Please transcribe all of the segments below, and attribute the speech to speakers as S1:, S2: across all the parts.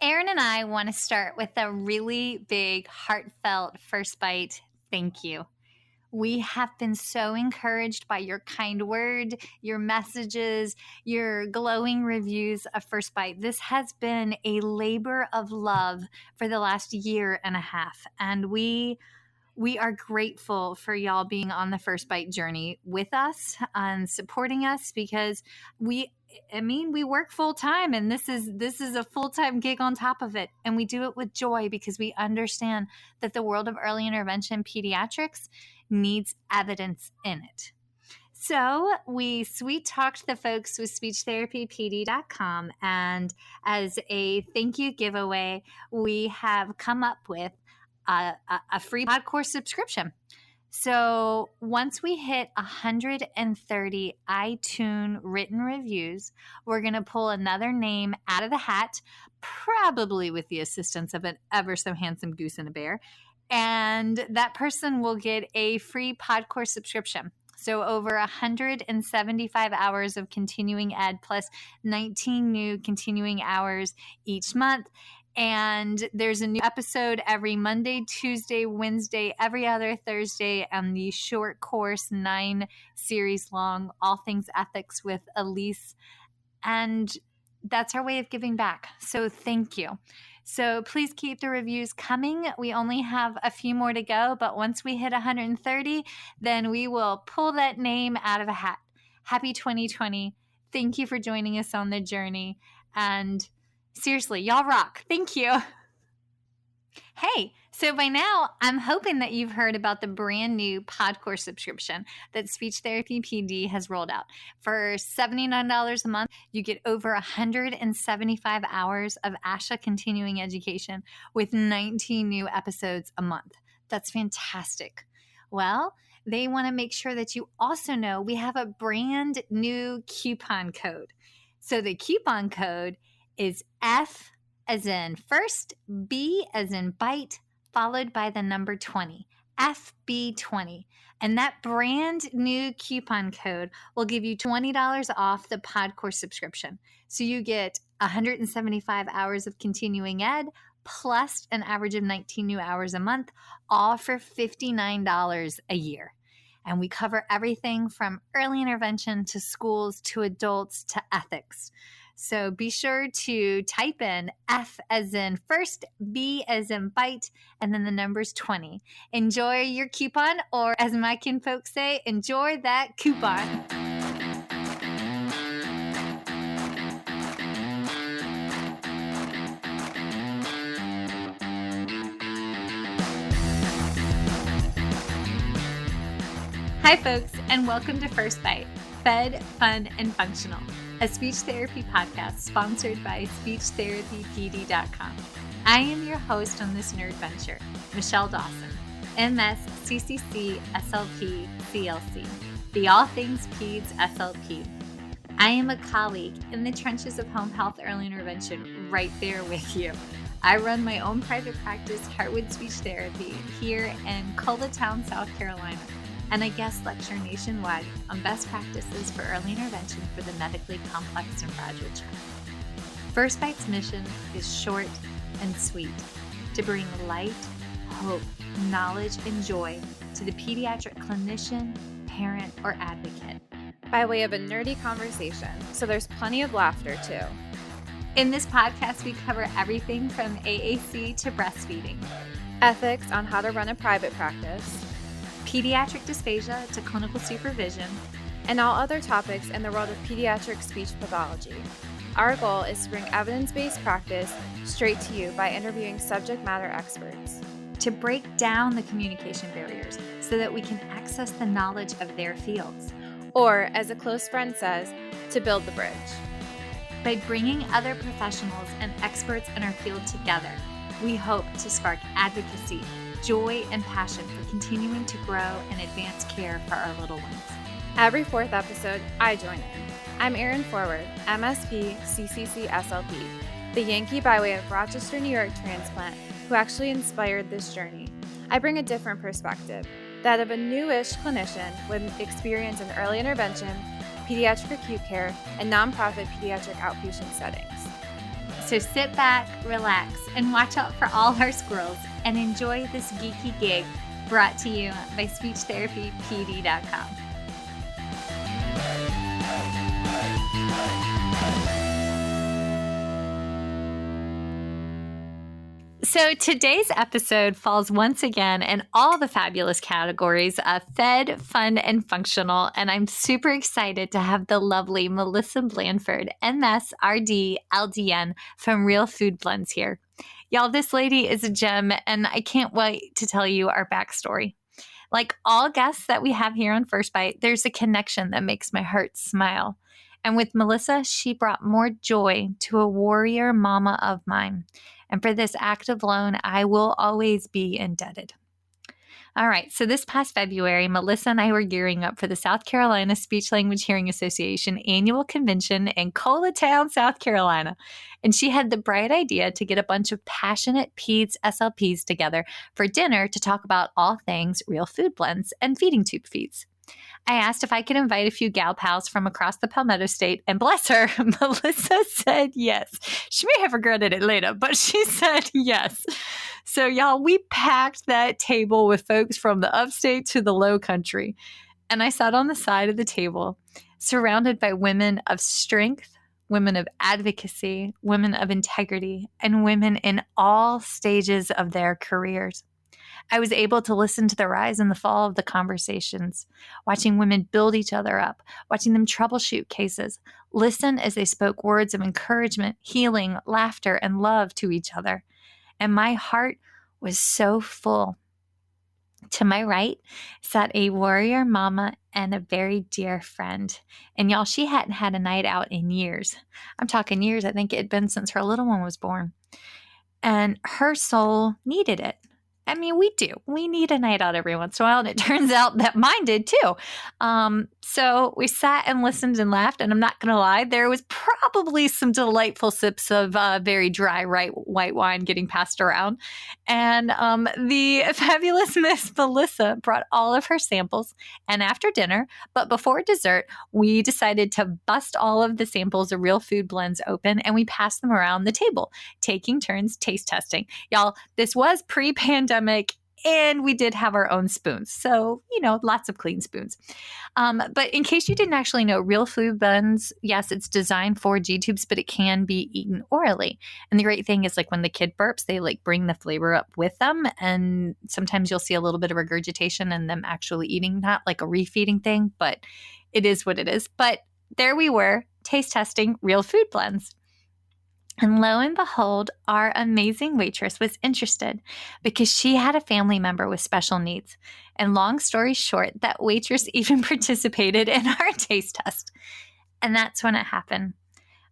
S1: Erin and I want to start with a really big, heartfelt first bite thank you. We have been so encouraged by your kind word, your messages, your glowing reviews of First Bite. This has been a labor of love for the last year and a half, and we are grateful for y'all being on the First Bite journey with us and supporting us because we work full time and this is a full-time gig on top of it. And we do it with joy because we understand that the world of early intervention pediatrics needs evidence in it. So we sweet talked the folks with speechtherapypd.com, and as a thank you giveaway, we have come up with a free pod course subscription. So once we hit 130 iTunes written reviews, we're going to pull another name out of the hat, probably with the assistance of an ever so handsome goose and a bear. And that person will get a free pod course subscription. So over 175 hours of continuing ed plus 19 new continuing hours each month. And there's a new episode every Monday, Tuesday, Wednesday, every other Thursday, and the short course, 9 series long, All Things Ethics with Elise. And that's our way of giving back. So thank you. So please keep the reviews coming. We only have a few more to go, but once we hit 130, then we will pull that name out of a hat. Happy 2020. Thank you for joining us on the journey. And seriously, y'all rock. Thank you. Hey, so by now, I'm hoping that you've heard about the brand new pod course subscription that Speech Therapy PD has rolled out. For $79 a month, you get over 175 hours of ASHA continuing education with 19 new episodes a month. That's fantastic. Well, they want to make sure that you also know we have a brand new coupon code. So the coupon code is F as in first, B as in bite, followed by the number 20, FB20. And that brand new coupon code will give you $20 off the pod course subscription. So you get 175 hours of continuing ed plus an average of 19 new hours a month, all for $59 a year. And we cover everything from early intervention to schools to adults to ethics. So be sure to type in F as in first, B as in bite, and then the number's 20. Enjoy your coupon, or as my kin folks say, enjoy that coupon. Hi folks, and welcome to First Bite, Fed, Fun, and Functional, a speech therapy podcast sponsored by speechtherapypd.com. I am your host on this nerd venture, Michelle Dawson, MS, CCC, SLP, CLC, the All Things Peds SLP. I am a colleague in the trenches of home health early intervention right there with you. I run my own private practice, Heartwood Speech Therapy, here in Coletown, South Carolina, and I guest lecture nationwide on best practices for early intervention for the medically complex and fragile child. First Bite's mission is short and sweet, to bring light, hope, knowledge, and joy to the pediatric clinician, parent, or advocate.
S2: By way of a nerdy conversation, so there's plenty of laughter too.
S1: In this podcast, we cover everything from AAC to breastfeeding,
S2: ethics on how to run a private practice,
S1: pediatric dysphagia to clinical supervision,
S2: and all other topics in the world of pediatric speech pathology. Our goal is to bring evidence-based practice straight to you by interviewing subject matter experts.
S1: To break down the communication barriers so that we can access the knowledge of their fields.
S2: Or, as a close friend says, to build the bridge.
S1: By bringing other professionals and experts in our field together, we hope to spark advocacy, joy, and passion for continuing to grow and advance care for our little ones.
S2: Every fourth episode, I join in. I'm Erin Forward, MSP, CCC, SLP, the Yankee by way of Rochester, New York transplant who actually inspired this journey. I bring a different perspective, that of a newish clinician with experience in early intervention, pediatric acute care, and nonprofit pediatric outpatient settings.
S1: So sit back, relax, and watch out for all our squirrels and enjoy this geeky gig brought to you by SpeechTherapyPD.com. So today's episode falls once again in all the fabulous categories of fed, fun, and functional. And I'm super excited to have the lovely Melissa Blandford, MS, RD, LDN from Real Food Blends here. Y'all, this lady is a gem, and I can't wait to tell you our backstory. Like all guests that we have here on First Bite, there's a connection that makes my heart smile. And with Melissa, she brought more joy to a warrior mama of mine. And for this act alone, I will always be indebted. All right, so this past February, Melissa and I were gearing up for the South Carolina Speech Language Hearing Association annual convention in Coletown, South Carolina. And she had the bright idea to get a bunch of passionate peds SLPs together for dinner to talk about all things real food blends and feeding tube feeds. I asked if I could invite a few gal pals from across the Palmetto State, and bless her, Melissa said yes. She may have regretted it later, but she said yes. So y'all, we packed that table with folks from the upstate to the low country. And I sat on the side of the table, surrounded by women of strength, women of advocacy, women of integrity, and women in all stages of their careers. I was able to listen to the rise and the fall of the conversations, watching women build each other up, watching them troubleshoot cases, listen as they spoke words of encouragement, healing, laughter, and love to each other. And my heart was so full. To my right sat a warrior mama and a very dear friend. And y'all, she hadn't had a night out in years. I'm talking years. I think it had been since her little one was born. And her soul needed it. I mean, we do. We need a night out every once in a while, and it turns out that mine did too. So we sat and listened and laughed, and I'm not going to lie, there was probably some delightful sips of very dry white wine getting passed around. And the fabulous Miss Melissa brought all of her samples, and after dinner, but before dessert, we decided to bust all of the samples of Real Food Blends open, and we passed them around the table, taking turns taste testing. Y'all, this was pre-pandemic, and we did have our own spoons. So, lots of clean spoons. But in case you didn't actually know, Real Food Blends, yes, it's designed for G-tubes, but it can be eaten orally. And the great thing is, like, when the kid burps, they bring the flavor up with them. And sometimes you'll see a little bit of regurgitation and them actually eating, not like a refeeding thing, but it is what it is. But there we were, taste testing Real Food Blends. And lo and behold, our amazing waitress was interested because she had a family member with special needs. And long story short, that waitress even participated in our taste test. And that's when it happened.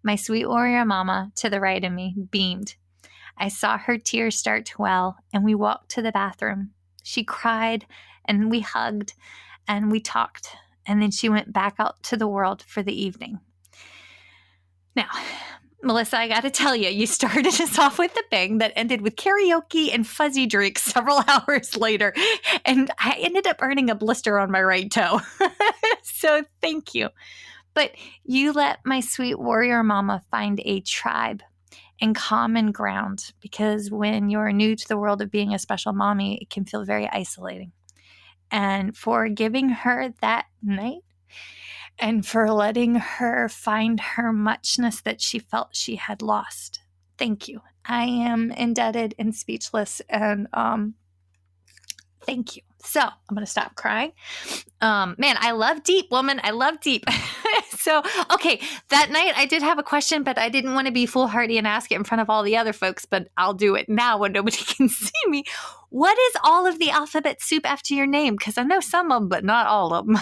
S1: My sweet warrior mama to the right of me beamed. I saw her tears start to well, and we walked to the bathroom. She cried, and we hugged, and we talked. And then she went back out to the world for the evening. Now, Melissa, I got to tell you, you started us off with a bang that ended with karaoke and fuzzy drinks several hours later, and I ended up earning a blister on my right toe. So thank you. But you let my sweet warrior mama find a tribe and common ground, because when you're new to the world of being a special mommy, it can feel very isolating. And for giving her that night, and for letting her find her muchness that she felt she had lost. Thank you. I am indebted and speechless, and thank you. So I'm going to stop crying. Man, I love deep, woman. I love deep. So, okay, that night I did have a question, but I didn't want to be foolhardy and ask it in front of all the other folks, but I'll do it now when nobody can see me. What is all of the alphabet soup after your name? Because I know some of them, but not all of them.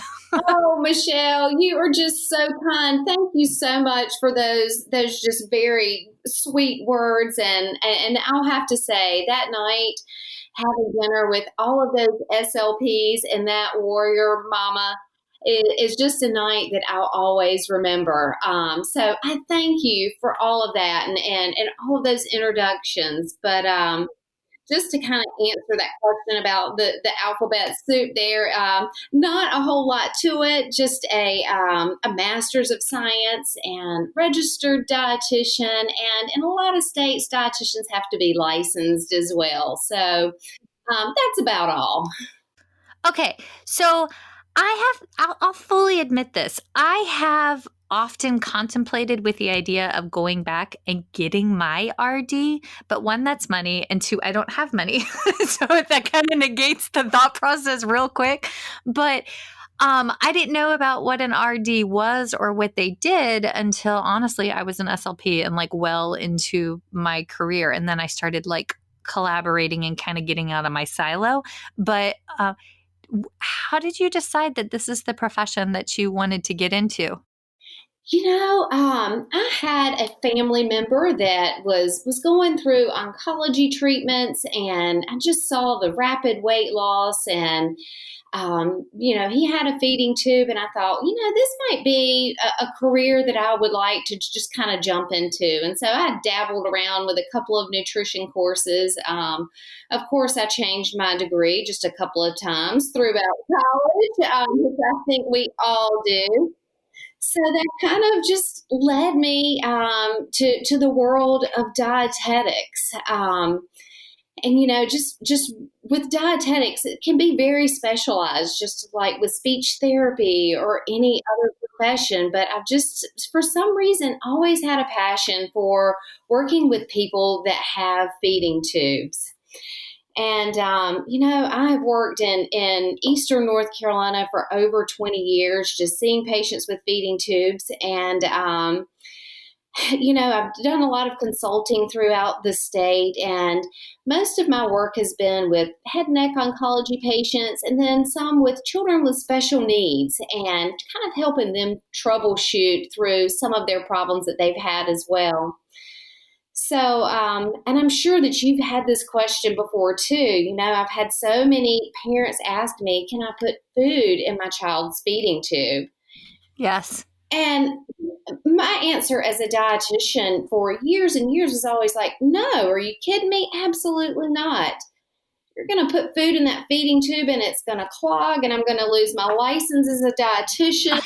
S3: Oh, Michelle, you are just so kind. Thank you so much for those just very sweet words. And I'll have to say that night, having dinner with all of those SLPs and that warrior mama is just a night that I'll always remember. So I thank you for all of that and all of those introductions. But just to kind of answer that question about the alphabet soup there, not a whole lot to it, just a master's of science and registered dietitian. And in a lot of states, dietitians have to be licensed as well. So that's about all.
S1: Okay, so I'll fully admit this. I have often contemplated with the idea of going back and getting my RD, but one, that's money, and two, I don't have money. So that kind of negates the thought process real quick. But I didn't know about what an RD was or what they did until honestly I was an SLP and like well into my career. And then I started like collaborating and kind of getting out of my silo. But how did you decide that this is the profession that you wanted to get into?
S3: I had a family member that was going through oncology treatments, and I just saw the rapid weight loss, and he had a feeding tube, and I thought, this might be a career that I would like to just kind of jump into. And so I dabbled around with a couple of nutrition courses. Of course, I changed my degree just a couple of times throughout college, which I think we all do. So that kind of just led me to the world of dietetics. And just with dietetics, it can be very specialized, just like with speech therapy or any other profession. But I've just, for some reason, always had a passion for working with people that have feeding tubes. And, I've worked in Eastern North Carolina for over 20 years, just seeing patients with feeding tubes. And, I've done a lot of consulting throughout the state, and most of my work has been with head and neck oncology patients, and then some with children with special needs, and kind of helping them troubleshoot through some of their problems that they've had as well. So, and I'm sure that you've had this question before too. I've had so many parents ask me, can I put food in my child's feeding tube?
S1: Yes.
S3: And my answer as a dietitian for years and years was always like, no, are you kidding me? Absolutely not. You're going to put food in that feeding tube and it's going to clog, and I'm going to lose my license as a dietitian.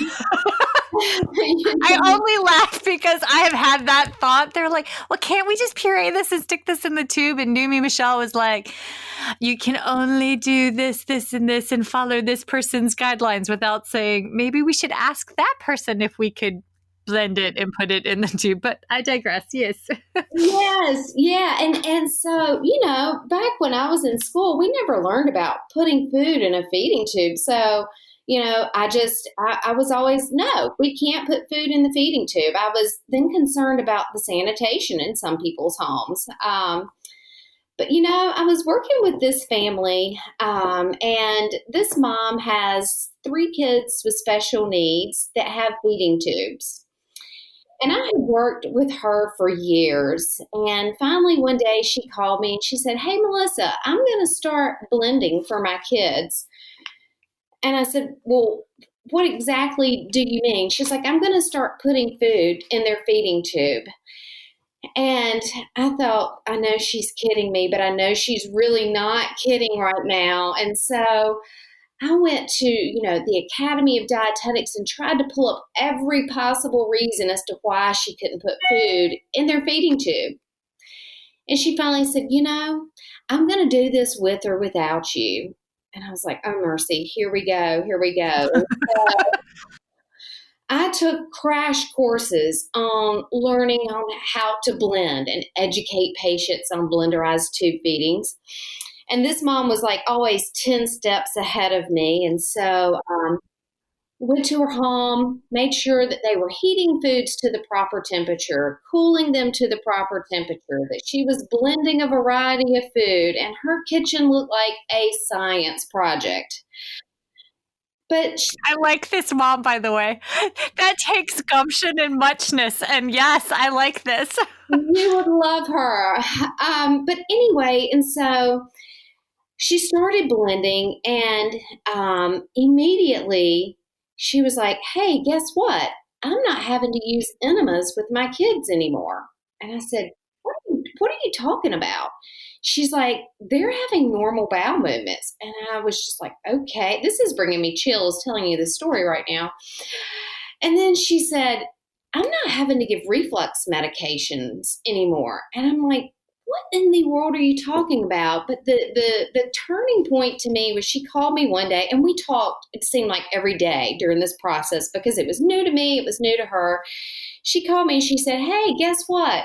S1: I only laugh because I have had that thought. They're like, well, can't we just puree this and stick this in the tube? And Noomi Michelle was like, you can only do this, this, and this and follow this person's guidelines, without saying, maybe we should ask that person if we could blend it and put it in the tube. But I digress. Yes.
S3: Yes. Yeah. And so, back when I was in school, we never learned about putting food in a feeding tube. So, I was always, no, we can't put food in the feeding tube. I was then concerned about the sanitation in some people's homes. But, I was working with this family, and this mom has 3 kids with special needs that have feeding tubes. And I had worked with her for years. And finally, one day she called me and she said, hey, Melissa, I'm going to start blending for my kids. And I said, well, what exactly do you mean? She's like, I'm going to start putting food in their feeding tube. And I thought, I know she's kidding me, but I know she's really not kidding right now. And so I went to, the Academy of Dietetics and tried to pull up every possible reason as to why she couldn't put food in their feeding tube. And she finally said, I'm going to do this with or without you. And I was like, oh, mercy, here we go. So I took crash courses on learning on how to blend and educate patients on blenderized tube feedings. And this mom was like always 10 steps ahead of me. And so went to her home, made sure that they were heating foods to the proper temperature, cooling them to the proper temperature, that she was blending a variety of food, and her kitchen looked like a science project. But
S1: I like this mom, by the way. That takes gumption and muchness. And yes, I like this.
S3: You would love her. But anyway, and so she started blending, and immediately she was like, hey, guess what? I'm not having to use enemas with my kids anymore. And I said, what are you talking about? she's like, they're having normal bowel movements. And I was just like, okay, this is bringing me chills telling you this story right now. And then she said, I'm not having to give reflux medications anymore. And I'm like, what in the world are you talking about? But the turning point to me was she called me one day and we talked, it seemed like every day during this process because it was new to me, it was new to her. She called me and she said, hey, guess what?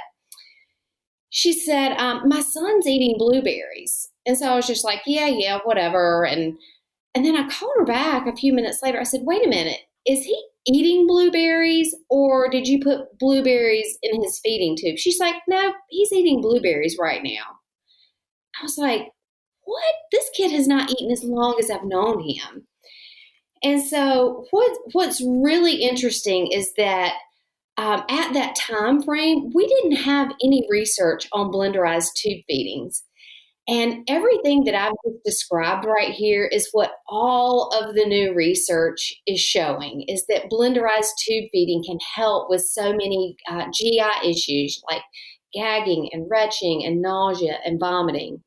S3: She said, my son's eating blueberries. And so I was just like, yeah, whatever. And then I called her back a few minutes later. I said, wait a minute, is he eating blueberries or did you put blueberries in his feeding tube? She's like, no, he's eating blueberries right now. I was like, what? This kid has not eaten as long as I've known him. And so what's really interesting is that at that time frame, we didn't have any research on blenderized tube feedings. And everything that I've just described right here is what all of the new research is showing, is that blenderized tube feeding can help with so many GI issues like gagging and retching and nausea and vomiting.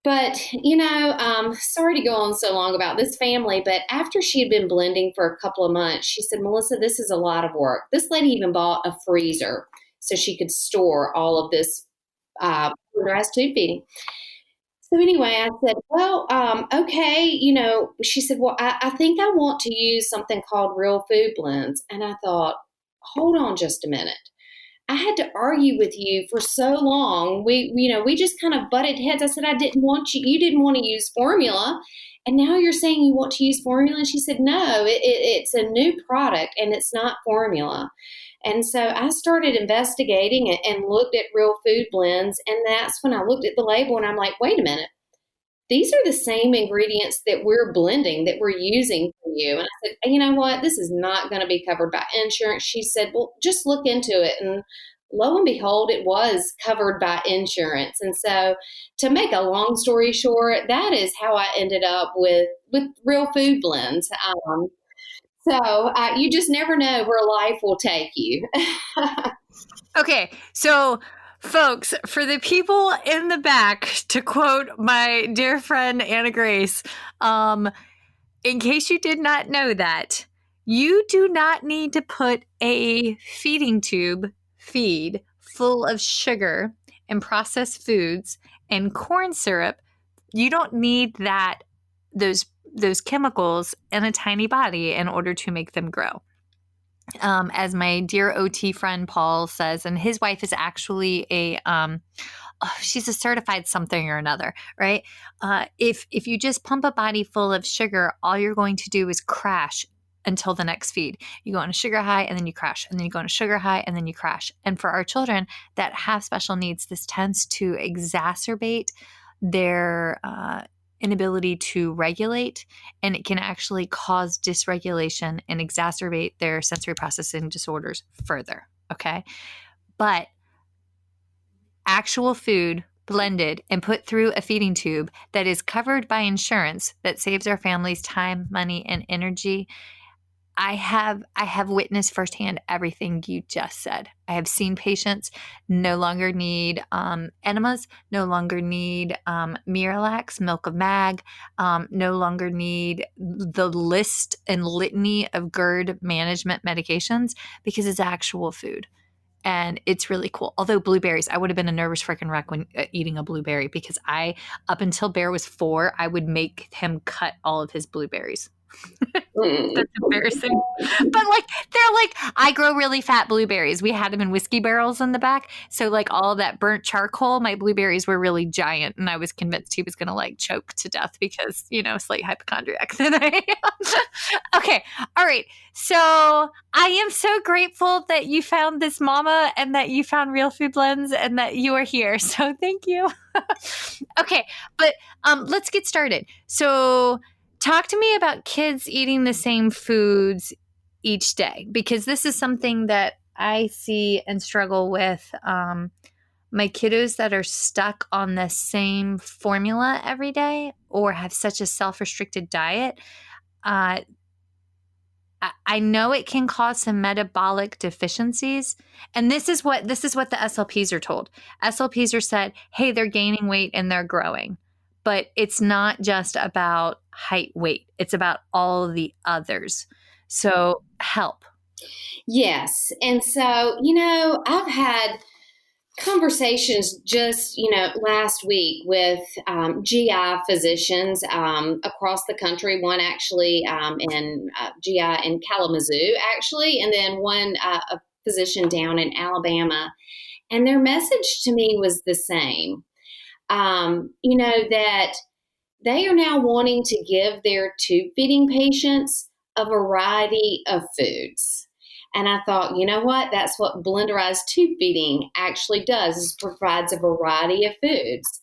S3: But, sorry to go on so long about this family, but after she had been blending for a couple of months, she said, Melissa, this is a lot of work. This lady even bought a freezer so she could store all of this blenderized tube feeding. So anyway, I said, well, okay, she said, well, I think I want to use something called Real Food Blends. And I thought, hold on just a minute. I had to argue with you for so long. We just kind of butted heads. I said, you didn't want to use formula. And now you're saying you want to use formula. And she said, no, it's a new product and it's not formula. And so I started investigating and looked at Real Food Blends. And that's when I looked at the label and I'm like, wait a minute. These are the same ingredients that we're blending, that we're using for you. And I said, you know what? This is not going to be covered by insurance. She said, well, just look into it. And lo and behold, it was covered by insurance. And so to make a long story short, that is how I ended up with Real Food Blends. So you just never know where life will take you.
S1: Okay, so folks, for the people in the back, to quote my dear friend Anna Grace, in case you did not know that, you do not need to put a feeding tube feed full of sugar and processed foods and corn syrup. You don't need those chemicals in a tiny body in order to make them grow. As my dear OT friend Paul says, and his wife is actually she's a certified something or another, right? If you just pump a body full of sugar, all you're going to do is crash until the next feed. You go on a sugar high and then you crash, and then you go on a sugar high and then you crash. And for our children that have special needs, this tends to exacerbate their inability to regulate, and it can actually cause dysregulation and exacerbate their sensory processing disorders further. Okay. But actual food blended and put through a feeding tube that is covered by insurance, that saves our families time, money, and energy. I have witnessed firsthand everything you just said. I have seen patients no longer need enemas, no longer need Miralax, milk of mag, no longer need the list and litany of GERD management medications because it's actual food. And it's really cool. Although blueberries, I would have been a nervous freaking wreck when eating a blueberry because up until Bear was 4, I would make him cut all of his blueberries. That's embarrassing. But I grow really fat blueberries. We had them in whiskey barrels in the back. So all of that burnt charcoal, my blueberries were really giant. And I was convinced he was going to choke to death because, slight hypochondriac than I am. Okay. All right. So I am so grateful that you found this mama and that you found Real Food Blends and that you are here. So thank you. Okay. But let's get started. So talk to me about kids eating the same foods each day, because this is something that I see and struggle with. My kiddos that are stuck on the same formula every day or have such a self-restricted diet, I I know it can cause some metabolic deficiencies. And this is what the SLPs are told. SLPs are said, hey, they're gaining weight and they're growing. But it's not just about height, weight. It's about all the others. So help.
S3: Yes. And so, I've had conversations just, last week with GI physicians across the country, one actually in GI in Kalamazoo, actually, and then one a physician down in Alabama. And their message to me was the same, that they are now wanting to give their tube feeding patients a variety of foods. And I thought, you know what? That's what Blenderized Tube Feeding actually does, is provides a variety of foods.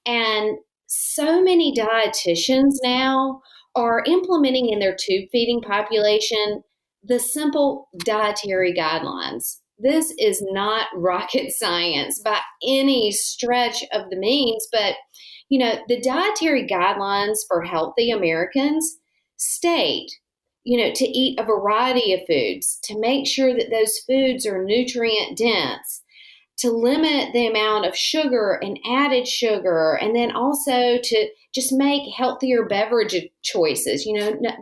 S3: And so many dietitians now are implementing in their tube feeding population the simple dietary guidelines. This is not rocket science by any stretch of the means, but the dietary guidelines for healthy Americans state, to eat a variety of foods, to make sure that those foods are nutrient dense, to limit the amount of sugar and added sugar, and then also to just make healthier beverage choices,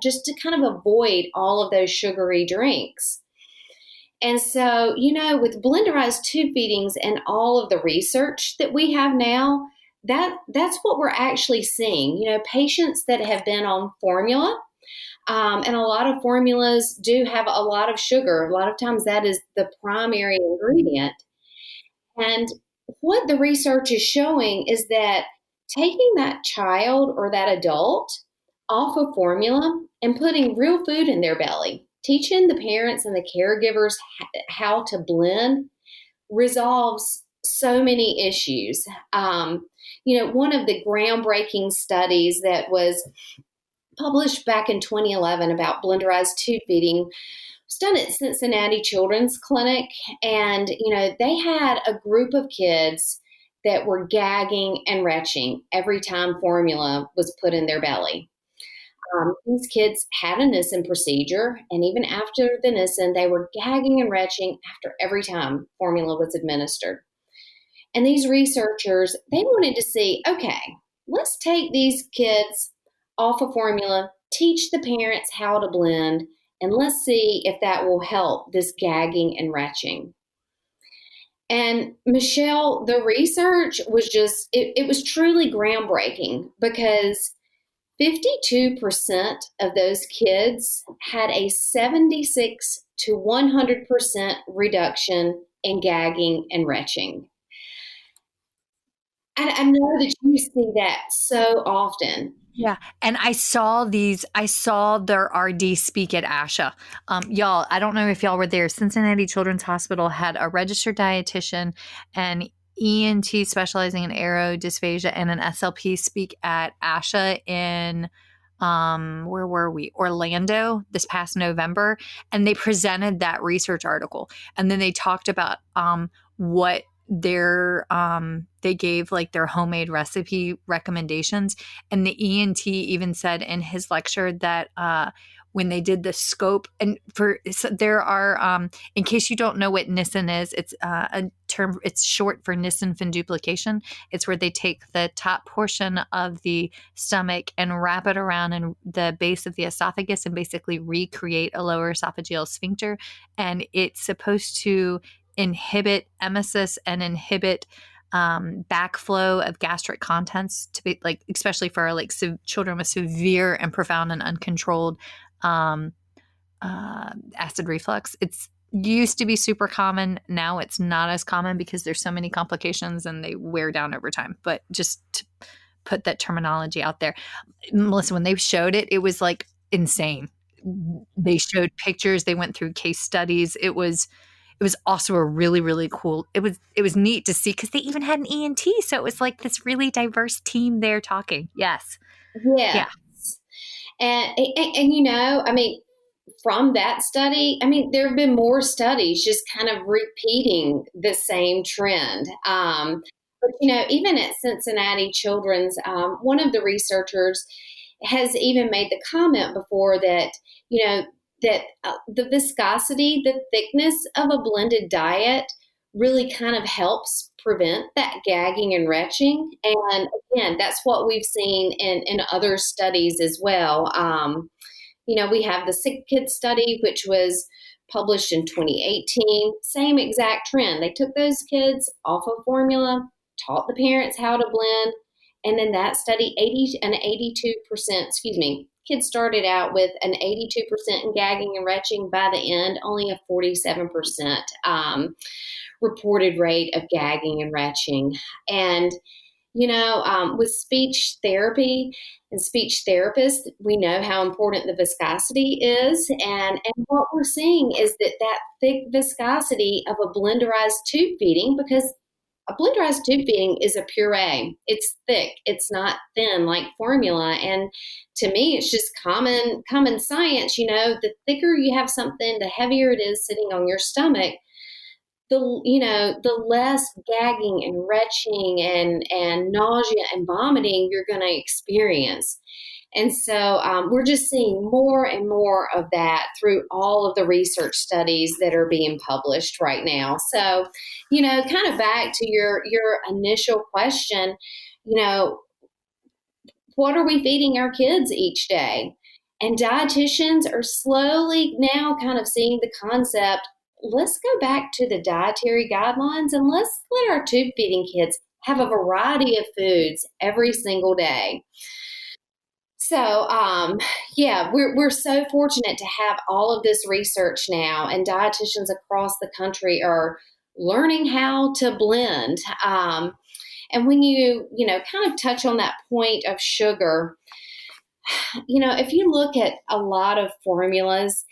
S3: just to kind of avoid all of those sugary drinks. And so, with Blenderized Tube Feedings and all of the research that we have now, that's what we're actually seeing. Patients that have been on formula, and a lot of formulas do have a lot of sugar. A lot of times that is the primary ingredient. And what the research is showing is that taking that child or that adult off of formula and putting real food in their belly, teaching the parents and the caregivers how to blend, resolves so many issues. One of the groundbreaking studies that was published back in 2011 about Blenderized tube feeding was done at Cincinnati Children's Clinic. And, they had a group of kids that were gagging and retching every time formula was put in their belly. These kids had a Nissen procedure, and even after the Nissen, they were gagging and retching after every time formula was administered. And these researchers, they wanted to see, okay, let's take these kids off of formula, teach the parents how to blend, and let's see if that will help this gagging and retching. And Michelle, the research was just, it was truly groundbreaking, because 52% of those kids had a 76 to 100% reduction in gagging and retching. And I know that you see that so often.
S1: Yeah. And I saw their RD speak at ASHA. Y'all, I don't know if y'all were there. Cincinnati Children's Hospital had a registered dietitian, an ENT specializing in aerodysphagia, and an SLP speak at ASHA in, where were we? Orlando this past November. And they presented that research article. And then they talked about what they gave like their homemade recipe recommendations. And the ENT even said in his lecture that when they did the scope, and there are, in case you don't know what Nissen is, it's a term, it's short for Nissen funduplication. It's where they take the top portion of the stomach and wrap it around in the base of the esophagus and basically recreate a lower esophageal sphincter. And it's supposed to inhibit emesis and inhibit backflow of gastric contents, to be like, especially for like children with severe and profound and uncontrolled acid reflux. It's used to be super common. Now it's not as common because there's so many complications and they wear down over time. But just to put that terminology out there, Melissa, when they showed it, it was like insane. They showed pictures. They went through case studies. It was also a really, really cool. It was neat to see, because they even had an ENT. So it was like this really diverse team there talking. Yes.
S3: Yeah. And I mean, from that study, I mean, there have been more studies just kind of repeating the same trend. But, even at Cincinnati Children's, one of the researchers has even made the comment before that, that the viscosity, the thickness of a blended diet really kind of helps prevent that gagging and retching. And again, that's what we've seen in other studies as well. We have the Sick Kids study, which was published in 2018. Same exact trend. They took those kids off of formula, taught the parents how to blend, and in that study, 82%, kids started out with an 82% in gagging and retching. By the end, only a 47% reported rate of gagging and retching. And with speech therapy and speech therapists, we know how important the viscosity is. And what we're seeing is that thick viscosity of a blenderized tube feeding, because a blenderized tube feeding is a puree. It's thick. It's not thin like formula. And to me, it's just common science. The thicker you have something, the heavier it is sitting on your stomach, the less gagging and retching and nausea and vomiting you're going to experience. And so we're just seeing more and more of that through all of the research studies that are being published right now. So, kind of back to your initial question, what are we feeding our kids each day? And dietitians are slowly now kind of seeing the concept, let's go back to the dietary guidelines and let's let our tube feeding kids have a variety of foods every single day. So, we're so fortunate to have all of this research now, and dietitians across the country are learning how to blend. And when you kind of touch on that point of sugar, if you look at a lot of formulas,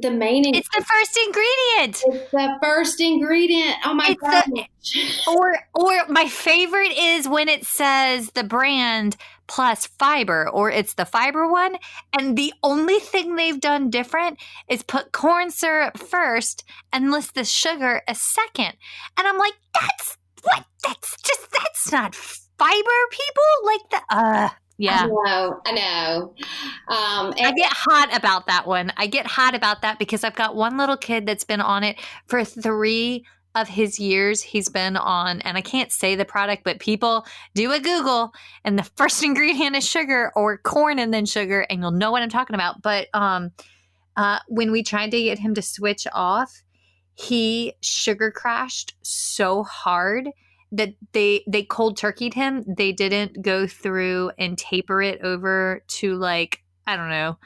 S3: the main
S1: it's the first ingredient.
S3: It's the first ingredient. Oh my gosh.
S1: Or my favorite is when it says the brand plus fiber, or it's the fiber one, and the only thing they've done different is put corn syrup first and list the sugar as second. And I'm like, that's not fiber, people. Like the yeah.
S3: I know.
S1: I get hot about that one. I get hot about that because I've got one little kid that's been on it for 3 of his years. He's been on, and I can't say the product, but people do a Google, and the first ingredient is sugar or corn and then sugar, and you'll know what I'm talking about. But when we tried to get him to switch off, he sugar crashed so hard that they cold turkeyed him. They didn't go through and taper it over to, like, I don't know,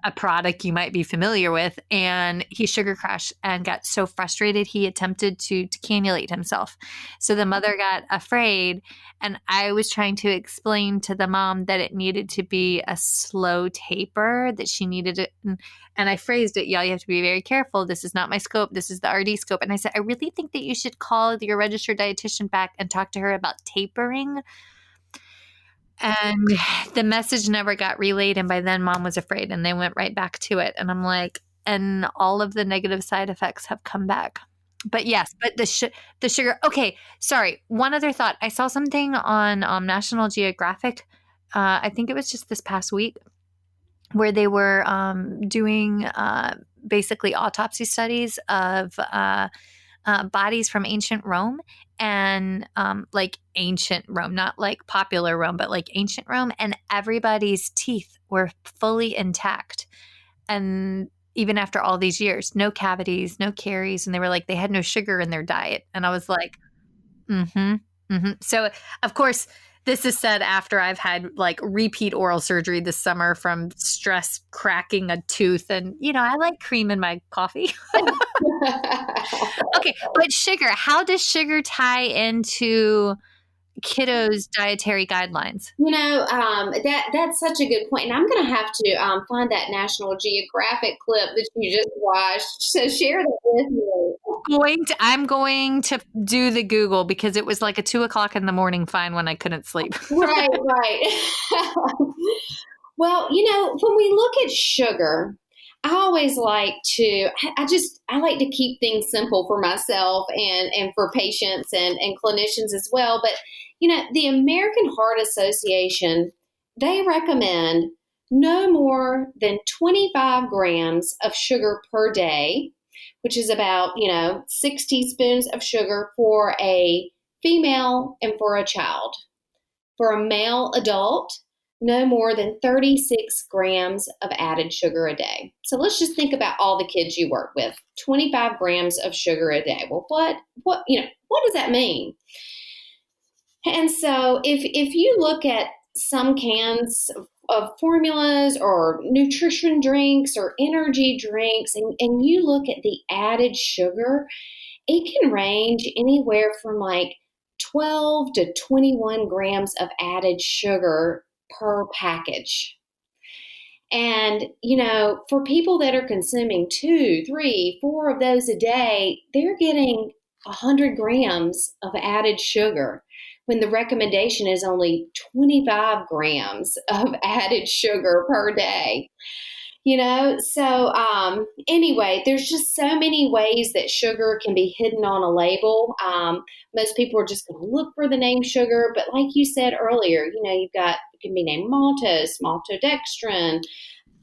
S1: a product you might be familiar with. And he sugar crashed and got so frustrated he attempted to cannulate himself. So the mother got afraid, and I was trying to explain to the mom that it needed to be a slow taper, that she needed it. And I phrased it, y'all, you have to be very careful. This is not my scope. This is the RD scope. And I said, I really think that you should call your registered dietitian back and talk to her about tapering. And the message never got relayed. And by then mom was afraid, and they went right back to it. And I'm like, and all of the negative side effects have come back. But yes, but the sugar. Okay. Sorry. One other thought. I saw something on National Geographic. I think it was just this past week, where they were doing basically autopsy studies of bodies from ancient Rome, and like ancient Rome, not like popular Rome, but like ancient Rome, and everybody's teeth were fully intact. And even after all these years, no cavities, no caries. And they were like, they had no sugar in their diet. And I was like, So of course, this is said after I've had like repeat oral surgery this summer from stress cracking a tooth. And, I like cream in my coffee. Okay. But sugar, how does sugar tie into kiddos' dietary guidelines?
S3: That's such a good point. And I'm going to have to find that National Geographic clip that you just watched. So share that with me.
S1: I'm going to do the Google, because it was like a 2:00 in the morning fine when I couldn't sleep.
S3: Right. Well, when we look at sugar, I always like to, I like to keep things simple for myself and for patients and clinicians as well. But, the American Heart Association, they recommend no more than 25 grams of sugar per day, which is about, 6 teaspoons of sugar for a female and for a child. For a male adult, no more than 36 grams of added sugar a day. So let's just think about all the kids you work with. 25 grams of sugar a day. Well, what does that mean? And so if you look at some cans of formulas or nutrition drinks or energy drinks, and you look at the added sugar, it can range anywhere from like 12 to 21 grams of added sugar per package. And, for people that are consuming 2, 3, 4 of those a day, they're getting 100 grams of added sugar when the recommendation is only 25 grams of added sugar per day. Anyway, there's just so many ways that sugar can be hidden on a label. Most people are just going to look for the name sugar, but like you said earlier, it can be named maltose, maltodextrin,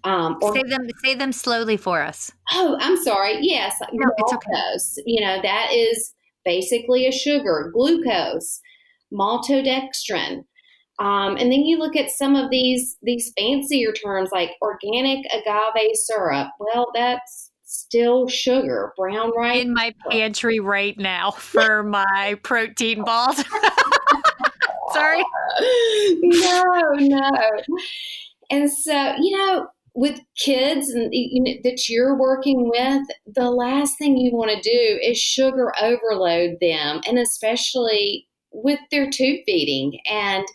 S1: or say them slowly for us.
S3: Oh, I'm sorry. Yes,
S1: no,
S3: maltose. It's okay. That is basically a sugar, glucose, maltodextrin. And then you look at some of these fancier terms like organic agave syrup. Well, that's still sugar, brown rice.
S1: In my pantry right now for my protein balls. Sorry.
S3: No. And so, with kids and that you're working with, the last thing you want to do is sugar overload them, and especially with their tube feeding. And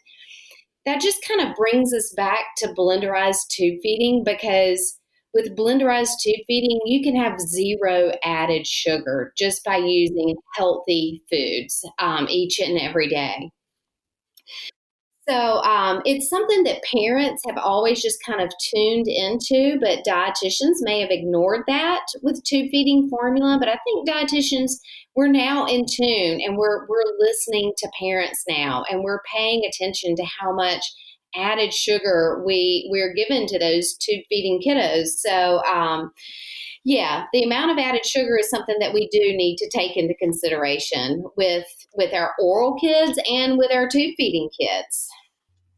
S3: that just kind of brings us back to blenderized tube feeding, because with blenderized tube feeding, you can have 0 added sugar just by using healthy foods each and every day. So it's something that parents have always just kind of tuned into, but dietitians may have ignored that with tube feeding formula. But I think dietitians, we're now in tune, and we're listening to parents now, and we're paying attention to how much added sugar we're given to those tube feeding kiddos. So the amount of added sugar is something that we do need to take into consideration with our oral kids and with our tube feeding kids.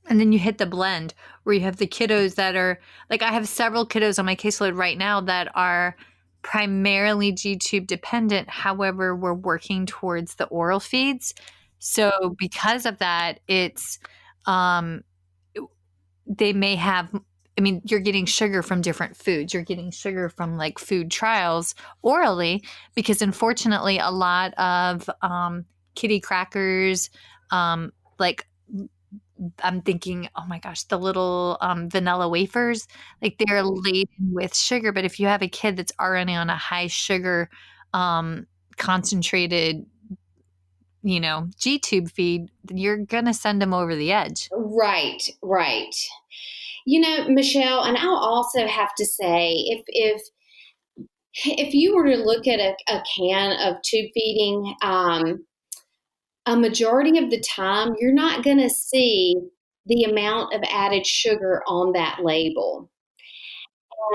S1: And then you hit the blend where you have the kiddos that are like, I have several kiddos on my caseload right now that are primarily G-tube dependent. However, we're working towards the oral feeds. So because of that, it's, they may have, you're getting sugar from different foods. You're getting sugar from like food trials orally, because unfortunately a lot of kitty crackers, like I'm thinking, oh my gosh, the little vanilla wafers, like they're laden with sugar. But if you have a kid that's already on a high sugar concentrated, G-tube feed, you're going to send them over the edge.
S3: Right. Michelle, and I'll also have to say, if you were to look at a can of tube feeding, a majority of the time, you're not going to see the amount of added sugar on that label.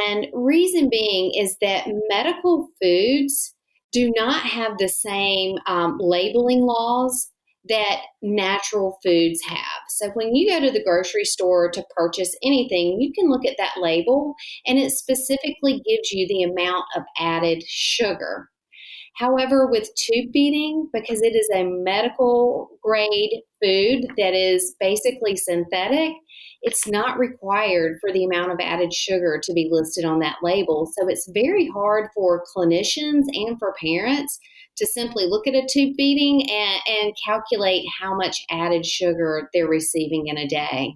S3: And reason being is that medical foods do not have the same labeling laws that natural foods have. So when you go to the grocery store to purchase anything, you can look at that label, and it specifically gives you the amount of added sugar. However, with tube feeding, because it is a medical grade food that is basically synthetic, it's not required for the amount of added sugar to be listed on that label. So it's very hard for clinicians and for parents to simply look at a tube feeding and calculate how much added sugar they're receiving in a day.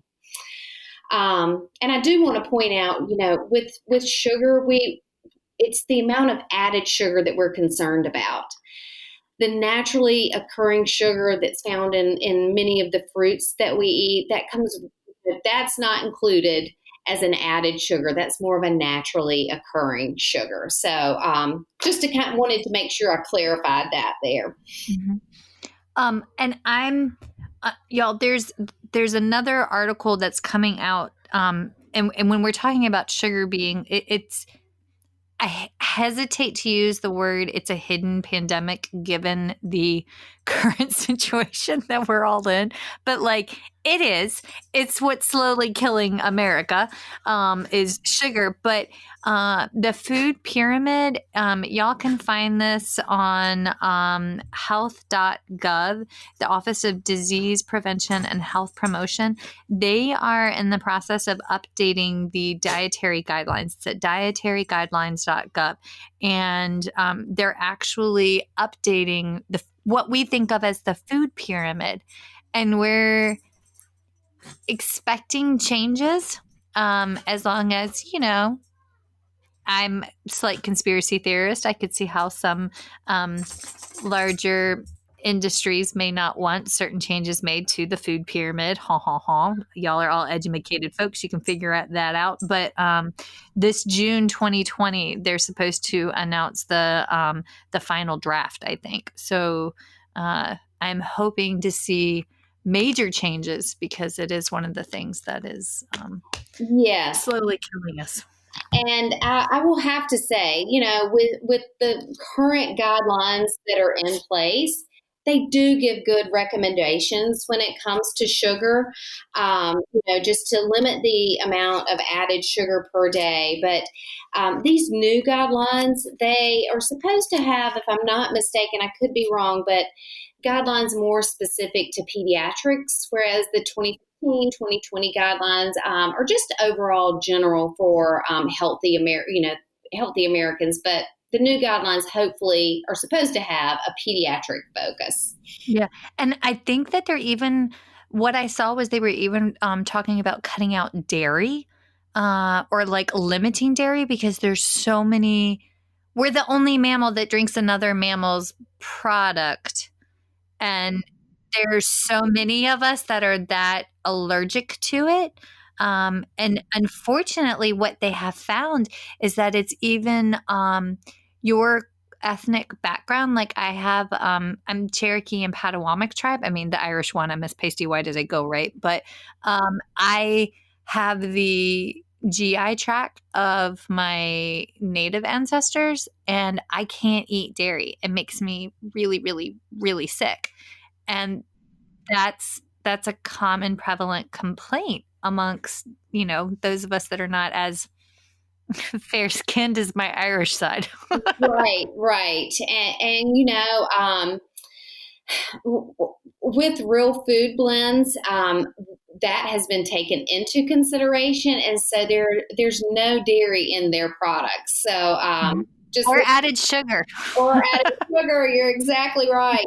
S3: And I do want to point out, with sugar, it's the amount of added sugar that we're concerned about. The naturally occurring sugar that's found in many of the fruits that we eat, that's not included as an added sugar. That's more of a naturally occurring sugar. So just wanted to make sure I clarified that there.
S1: Mm-hmm. And I'm, y'all, there's another article that's coming out and when we're talking about sugar being, it's, I hesitate to use the word it's a hidden pandemic given the current situation that we're all in, but like it is. It's what's slowly killing America, is sugar. But the food pyramid, y'all can find this on health.gov, the Office of Disease Prevention and Health Promotion. They are in the process of updating the dietary guidelines. It's at dietaryguidelines.gov. And they're actually updating what we think of as the food pyramid. And we're expecting changes, as long as, I'm a slight conspiracy theorist. I could see how some larger industries may not want certain changes made to the food pyramid. Ha ha ha. Y'all are all educated folks. You can figure that out. But this June 2020, they're supposed to announce the final draft, I think. So I'm hoping to see major changes because it is one of the things that is slowly killing us.
S3: And I will have to say, with the current guidelines that are in place, they do give good recommendations when it comes to sugar, just to limit the amount of added sugar per day. But these new guidelines, they are supposed to have, if I'm not mistaken, I could be wrong, but guidelines more specific to pediatrics, whereas the 2020 guidelines are just overall general for healthy Americans. But the new guidelines hopefully are supposed to have a pediatric focus.
S1: Yeah. And I think that what I saw was they were even talking about cutting out dairy, or like limiting dairy, because there's so many. We're the only mammal that drinks another mammal's product. And there's so many of us that are that allergic to it. And unfortunately, what they have found is that it's even your ethnic background. Like I have, I'm Cherokee and Potawatomi tribe. I mean, the Irish one, I'm as pasty white as I go, right? But I have the GI tract of my native ancestors, and I can't eat dairy. It makes me really, really, really sick. And that's a common prevalent complaint amongst, those of us that are not as fair skinned as my Irish side.
S3: Right. And with real food blends, that has been taken into consideration. And so there's no dairy in their products. So,
S1: or added sugar.
S3: You're exactly right.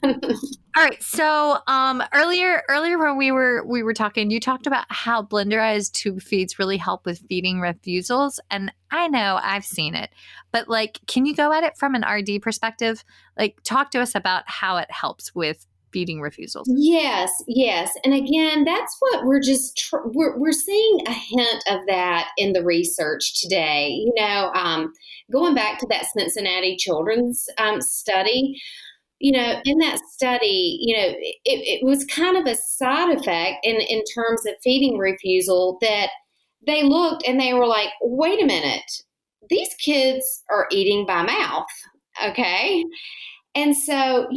S1: All right. So earlier when we were talking, you talked about how blenderized tube feeds really help with feeding refusals. And I know I've seen it, but can you go at it from an RD perspective? Talk to us about how it helps with feeding refusals.
S3: Yes. And again, that's what we're just, we're seeing a hint of that in the research today. Going back to that Cincinnati children's study, in that study, it was kind of a side effect in terms of feeding refusal, that they looked and they were like, wait a minute, these kids are eating by mouth. Okay. And so,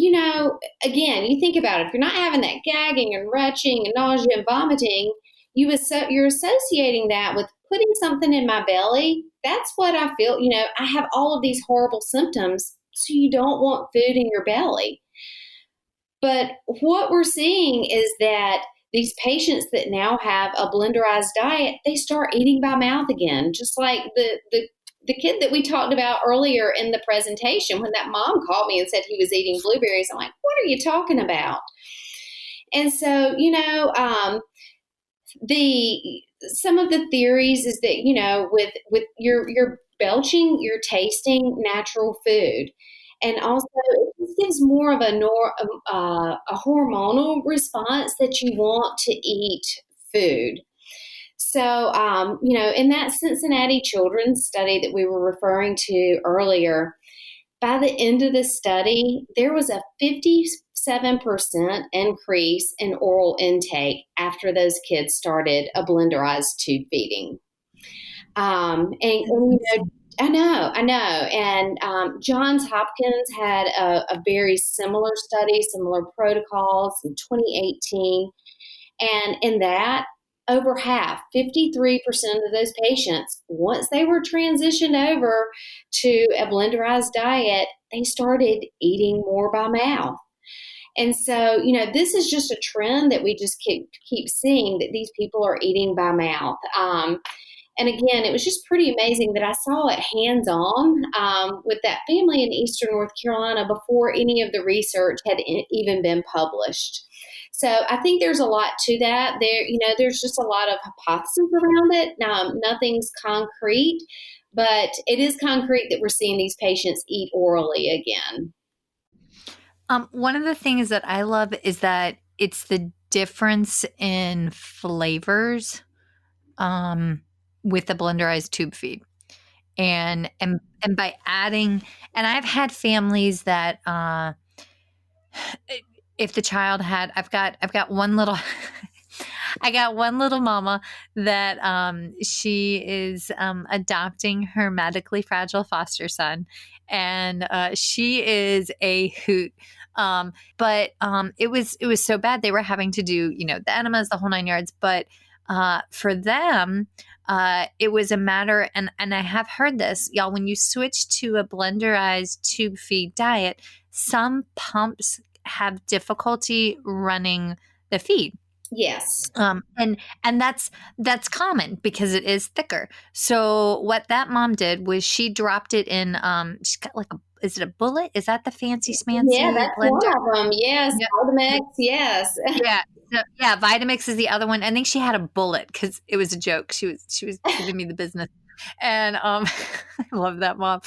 S3: again, you think about it, if you're not having that gagging and retching and nausea and vomiting, you're associating that with putting something in my belly. That's what I feel. I have all of these horrible symptoms, so you don't want food in your belly. But what we're seeing is that these patients that now have a blenderized diet, they start eating by mouth again, just like the kid that we talked about earlier in the presentation, when that mom called me and said he was eating blueberries. I'm like, what are you talking about? And so, some of the theories is that, with you're belching, you're tasting natural food. And also it gives more of a hormonal response that you want to eat food. So, in that Cincinnati children's study that we were referring to earlier, By the end of the study, there was a 57% increase in oral intake after those kids started a blenderized tube feeding. I know. And Johns Hopkins had a very similar study, similar protocols in 2018. And in that, over half, 53% of those patients, once they were transitioned over to a blenderized diet, they started eating more by mouth. And so, this is just a trend that we just keep seeing, that these people are eating by mouth. And again, it was just pretty amazing that I saw it hands-on with that family in Eastern North Carolina before any of the research had even been published. So I think there's a lot to that. There's just a lot of hypotheses around it. Now, nothing's concrete, but it is concrete that we're seeing these patients eat orally again.
S1: One of the things that I love is that it's the difference in flavors with the blenderized tube feed. And by adding, and I've had families that if the child had, I've got one little I got one little mama that she is adopting her medically fragile foster son, and she is a hoot. But it was so bad they were having to do the enemas, the whole 9 yards. But for them, it was a matter, and I have heard this, y'all, when you switch to a blenderized tube feed diet, some pumps have difficulty running the feed.
S3: Yes.
S1: And that's common because it is thicker. So what that mom did was she dropped it in, she's got like is it a bullet? Is that the fancy smancy
S3: Yeah, that's
S1: blender?
S3: one of them. Yes.
S1: Yep.
S3: Vitamix. Yes.
S1: Yeah. Vitamix is the other one. I think she had a bullet because it was a joke. She was giving me the business. And I love that mom.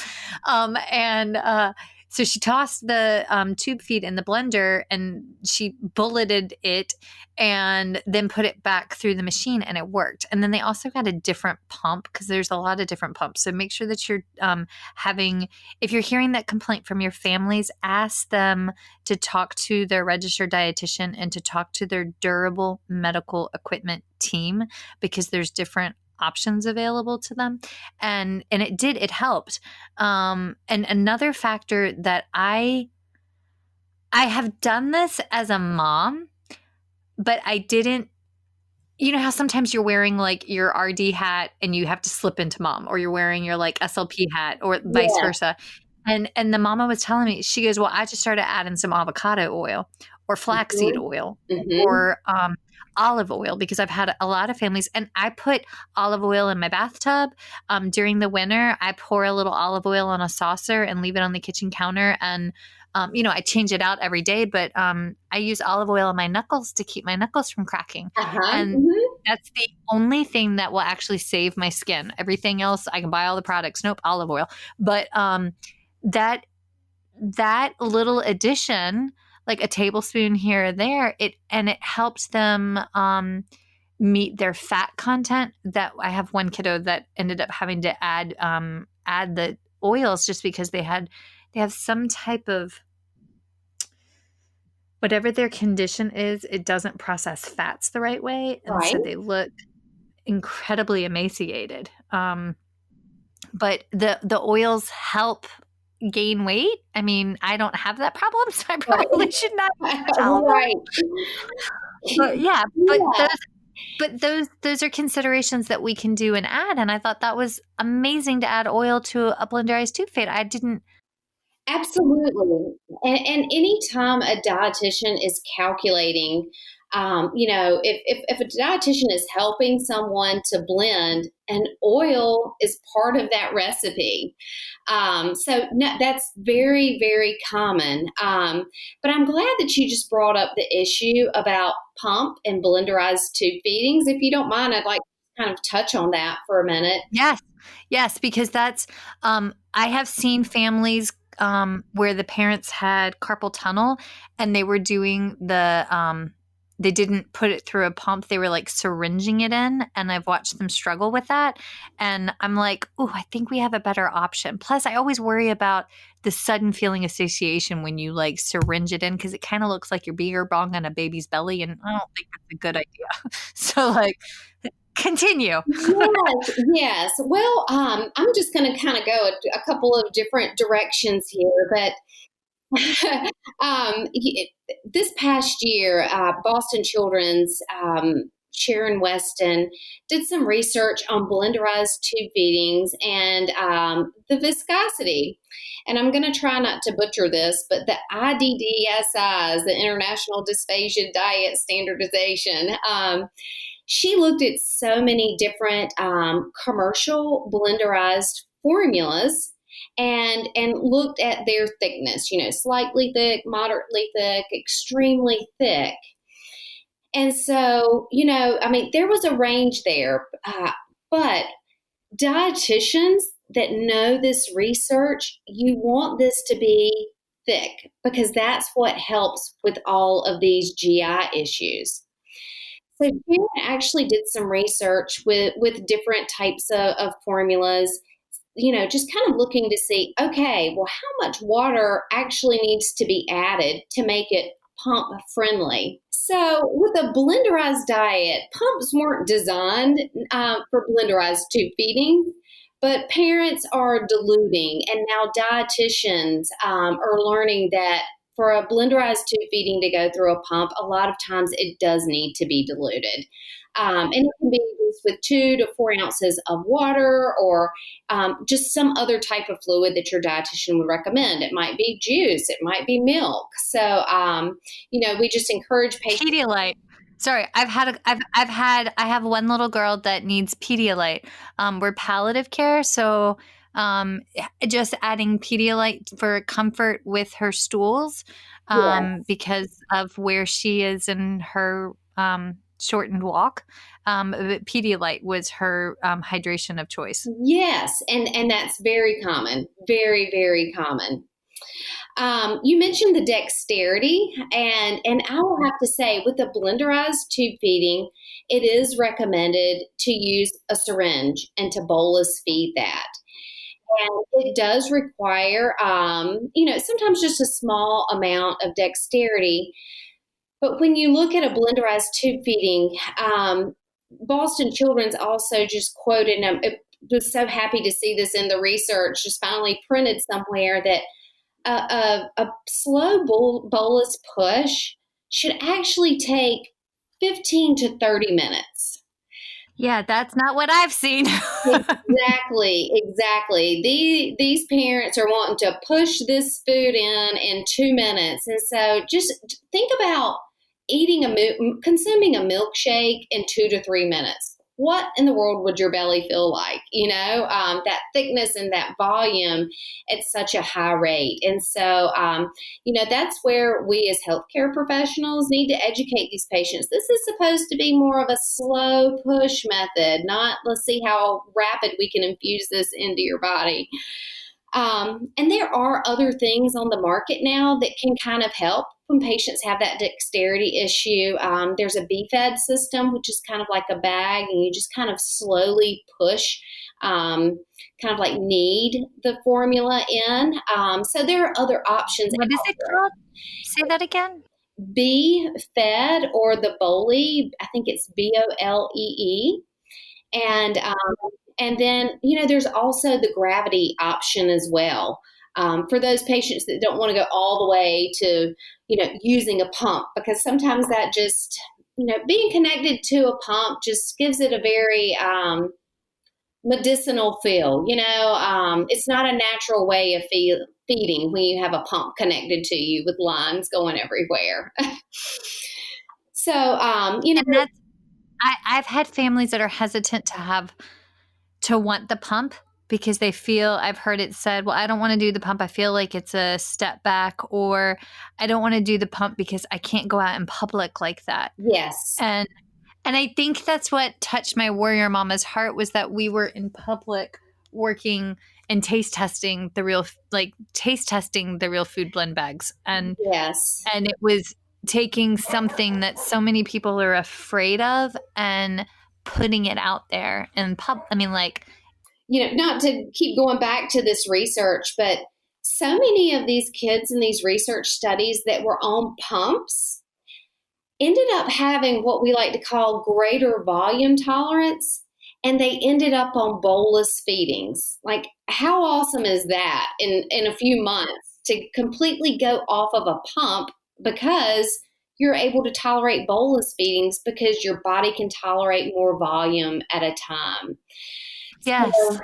S1: So she tossed the tube feed in the blender and she bulleted it and then put it back through the machine, and it worked. And then they also got a different pump because there's a lot of different pumps. So make sure that you're if you're hearing that complaint from your families, ask them to talk to their registered dietitian and to talk to their durable medical equipment team, because there's different options available to them. And it helped. And another factor that I have done this as a mom, but I didn't, how sometimes you're wearing like your RD hat and you have to slip into mom, or you're wearing your like SLP hat or vice versa. And the mama was telling me, she goes, well, I just started adding some avocado oil or flaxseed oil or olive oil, because I've had a lot of families, and I put olive oil in my bathtub. During the winter, I pour a little olive oil on a saucer and leave it on the kitchen counter. And, I change it out every day, but I use olive oil on my knuckles to keep my knuckles from cracking. And that's the only thing that will actually save my skin. Everything else, I can buy all the products. Nope, olive oil. But that little addition, like a tablespoon here or there, it helps them meet their fat content. That I have one kiddo that ended up having to add the oils just because they have some type of, whatever their condition is, it doesn't process fats the right way. And so they look incredibly emaciated. But the oils help gain weight. I mean, I don't have that problem, so I probably should not tell them. But those are considerations that we can do and add. And I thought that was amazing to add oil to a blenderized tube feed. I didn't.
S3: Absolutely. And anytime a dietitian is calculating, if a dietitian is helping someone to blend, an oil is part of that recipe. That's very, very common. But I'm glad that you just brought up the issue about pump and blenderized tube feedings. If you don't mind, I'd like to kind of touch on that for a minute.
S1: Yes, because that's, I have seen families where the parents had carpal tunnel and they were doing the they didn't put it through a pump. They were like syringing it in, and I've watched them struggle with that. And I'm like, oh, I think we have a better option. Plus, I always worry about the sudden feeling association when you like syringe it in, because it kind of looks like you're beer bong on a baby's belly, and I don't think that's a good idea. So like, continue.
S3: Yes. Well, I'm just going to kind of go a couple of different directions here, but this past year, Boston Children's Sharon Weston did some research on blenderized tube feedings and the viscosity. And I'm going to try not to butcher this, but the IDDSIs, the International Dysphagia Diet Standardization, she looked at so many different commercial blenderized formulas and looked at their thickness, slightly thick, moderately thick, extremely thick. And so, there was a range there, but dietitians that know this research, you want this to be thick because that's what helps with all of these GI issues. So Sharon actually did some research with different types of formulas, just kind of looking to see, okay, well, how much water actually needs to be added to make it pump friendly? So with a blenderized diet, pumps weren't designed for blenderized tube feeding, but parents are diluting, and now dietitians are learning that for a blenderized tube feeding to go through a pump, a lot of times it does need to be diluted. And it can be used with 2 to 4 ounces of water or just some other type of fluid that your dietitian would recommend. It might be juice. It might be milk. So, we just encourage patients.
S1: Pedialyte. Sorry, I have one little girl that needs Pedialyte. We're palliative care, so just adding Pedialyte for comfort with her stools, because of where she is in her shortened walk. Pedialyte was her hydration of choice.
S3: Yes, and that's very common, very, very common. You mentioned the dexterity, and I will have to say, with the blenderized tube feeding, it is recommended to use a syringe and to bolus feed that. And it does require, sometimes just a small amount of dexterity. But when you look at a blenderized tube feeding, Boston Children's also just quoted, and I was so happy to see this in the research, just finally printed somewhere, that a slow bolus push should actually take 15 to 30 minutes.
S1: Yeah, that's not what I've seen.
S3: Exactly. These parents are wanting to push this food in 2 minutes. And so just think about consuming a milkshake in 2 to 3 minutes. What in the world would your belly feel like? That thickness and that volume at such a high rate. And so, that's where we as healthcare professionals need to educate these patients. This is supposed to be more of a slow push method, not let's see how rapid we can infuse this into your body. And there are other things on the market now that can kind of help when patients have that dexterity issue. There's a BFED system, which is kind of like a bag, and you just kind of slowly push, kind of like knead the formula in. So there are other options.
S1: What is it called? Say that again.
S3: BFED, or the Bolee. I think it's BOLEE. And then, there's also the gravity option as well, for those patients that don't want to go all the way to, using a pump, because sometimes that just, being connected to a pump just gives it a very medicinal feel. It's not a natural way of feeding when you have a pump connected to you with lines going everywhere. So,
S1: and I've had families that are hesitant to want the pump because they feel, I've heard it said, well, I don't want to do the pump. I feel like it's a step back, or I don't want to do the pump because I can't go out in public like that.
S3: Yes.
S1: And I think that's what touched my warrior mama's heart, was that we were in public working and taste testing the real food blend bags. And
S3: yes.
S1: And it was taking something that so many people are afraid of and putting it out there in
S3: not to keep going back to this research, but so many of these kids in these research studies that were on pumps ended up having what we like to call greater volume tolerance, and they ended up on bolus feedings. Like, how awesome is that in a few months to completely go off of a pump because you're able to tolerate bolus feedings because your body can tolerate more volume at a time.
S1: Yes. So,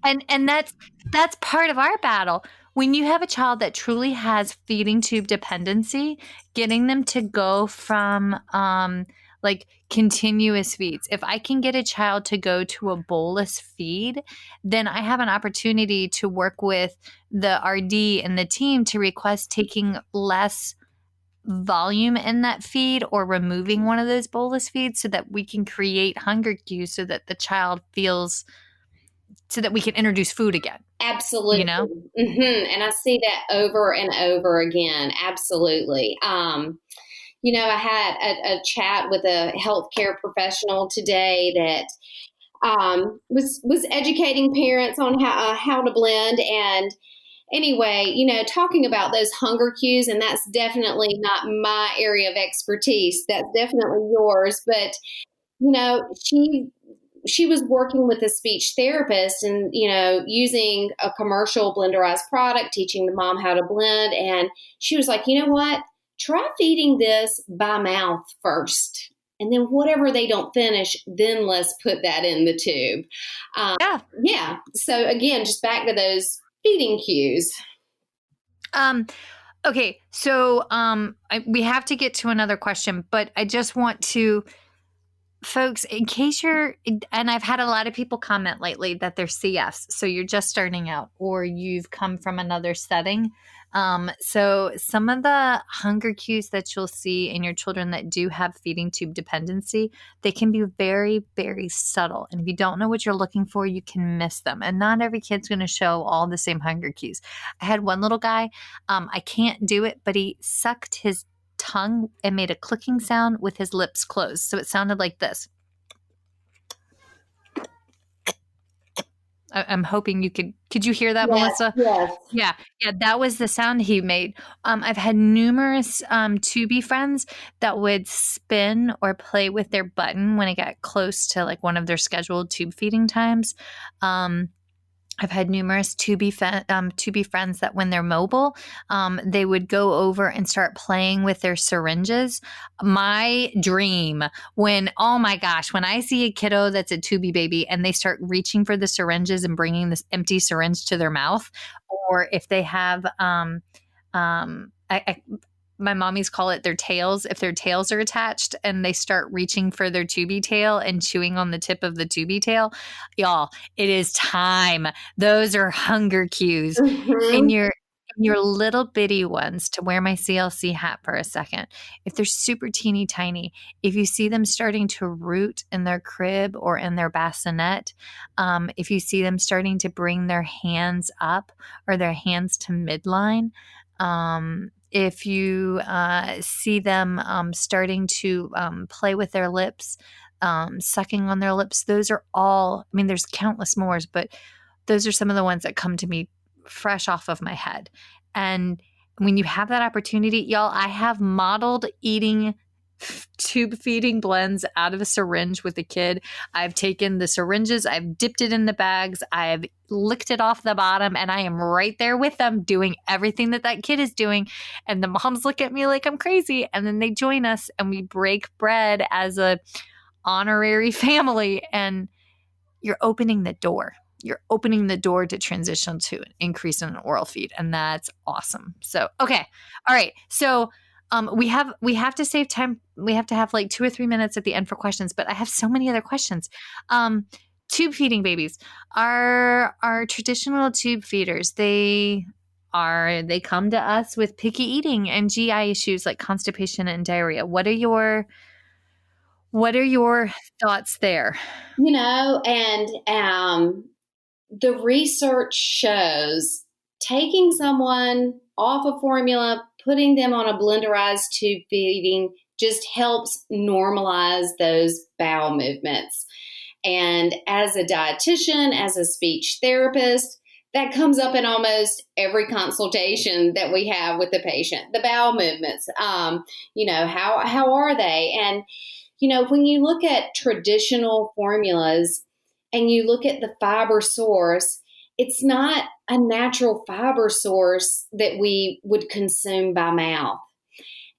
S1: and that's part of our battle. When you have a child that truly has feeding tube dependency, getting them to go from like continuous feeds. If I can get a child to go to a bolus feed, then I have an opportunity to work with the RD and the team to request taking less volume in that feed or removing one of those bolus feeds so that we can create hunger cues so that the child feels, so that we can introduce food again.
S3: Absolutely.
S1: You know?
S3: Mm-hmm. And I see that over and over again. Absolutely. I had a chat with a healthcare professional today that was educating parents on how to blend. And anyway, talking about those hunger cues, and that's definitely not my area of expertise. That's definitely yours. But, she was working with a speech therapist and, using a commercial blenderized product, teaching the mom how to blend. And she was like, you know what? Try feeding this by mouth first. And then whatever they don't finish, then let's put that in the tube. Yeah. So again, just back to those feeding cues.
S1: Okay. So we have to get to another question, but I just want to, folks, in case and I've had a lot of people comment lately that they're CFs, so you're just starting out or you've come from another setting. So some of the hunger cues that you'll see in your children that do have feeding tube dependency, they can be very, very subtle. And if you don't know what you're looking for, you can miss them. And not every kid's going to show all the same hunger cues. I had one little guy, I can't do it, but he sucked his tongue and made a clicking sound with his lips closed. So it sounded like this. I'm hoping you could you hear that,
S3: Yes,
S1: Melissa?
S3: Yes.
S1: Yeah. That was the sound he made. I've had numerous tubie friends that would spin or play with their button when it got close to like one of their scheduled tube feeding times. I've had numerous tubie friends that when they're mobile, they would go over and start playing with their syringes. My dream when I see a kiddo that's a tubie baby and they start reaching for the syringes and bringing this empty syringe to their mouth, or if they have, my mommies call it their tails. If their tails are attached and they start reaching for their tubie tail and chewing on the tip of the tubie tail, y'all, it is time. Those are hunger cues.
S3: Mm-hmm.
S1: And your little bitty ones, to wear my CLC hat for a second, if they're super teeny tiny, if you see them starting to root in their crib or in their bassinet, if you see them starting to bring their hands up or their hands to midline, if you see them starting to play with their lips, sucking on their lips, those are all, I mean, there's countless more, but those are some of the ones that come to me fresh off of my head. And when you have that opportunity, y'all, I have modeled eating tube feeding blends out of a syringe with a kid. I've taken the syringes, I've dipped it in the bags, I've licked it off the bottom, and I am right there with them doing everything that kid is doing. And the moms look at me like I'm crazy, and then they join us and we break bread as a honorary family, and you're opening the door. You're opening the door to transition to an increase in an oral feed, and that's awesome. So, okay. All right. So, we have to save time. We have to have like 2 or 3 minutes at the end for questions, but I have so many other questions. Tube feeding babies are traditional tube feeders. They come to us with picky eating and GI issues like constipation and diarrhea. What are your thoughts there?
S3: And the research shows taking someone off of formula, putting them on a blenderized tube feeding just helps normalize those bowel movements. And as a dietitian, as a speech therapist, that comes up in almost every consultation that we have with the patient, the bowel movements. How are they? And, when you look at traditional formulas and you look at the fiber source, it's not a natural fiber source that we would consume by mouth.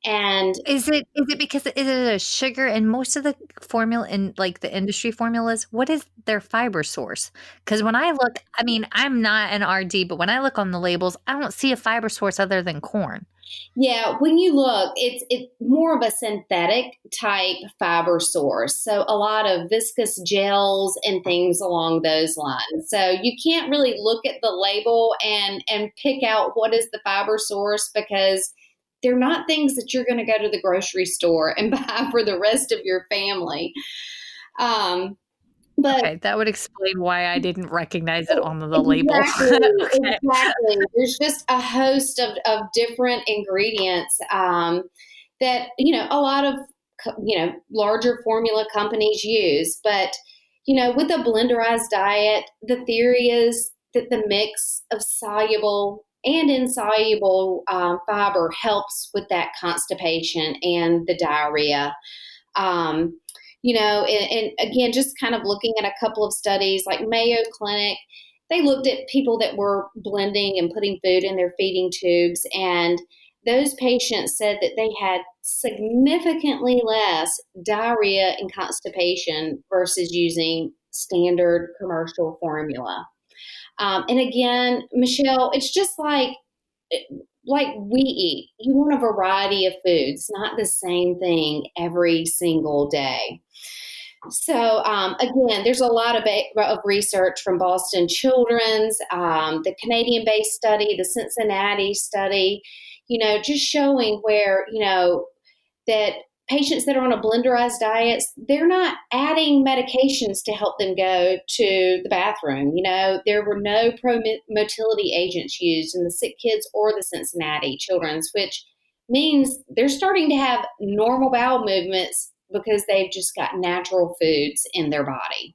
S3: And
S1: is it because is it a sugar? And most of the formula in like the industry formulas, what is their fiber source? Because when I look, I mean, I'm not an RD, but when I look on the labels, I don't see a fiber source other than corn.
S3: Yeah, when you look, it's more of a synthetic type fiber source. So a lot of viscous gels and things along those lines. So you can't really look at the label and pick out what is the fiber source, because they're not things that you're going to go to the grocery store and buy for the rest of your family. But
S1: okay, that would explain why I didn't recognize it on the label.
S3: Okay. Exactly. There's just a host of different ingredients that, a lot of, larger formula companies use. But, with a blenderized diet, the theory is that the mix of soluble and insoluble fiber helps with that constipation and the diarrhea. And again, just kind of looking at a couple of studies like Mayo Clinic, they looked at people that were blending and putting food in their feeding tubes, and those patients said that they had significantly less diarrhea and constipation versus using standard commercial formula. And again, Michelle, it's just like we eat. You want a variety of foods, not the same thing every single day. So again, there's a lot of research from Boston Children's, the Canadian-based study, the Cincinnati study, just showing where, that patients that are on a blenderized diet, they're not adding medications to help them go to the bathroom. There were no pro-motility agents used in the Sick Kids or the Cincinnati Children's, which means they're starting to have normal bowel movements because they've just got natural foods in their body.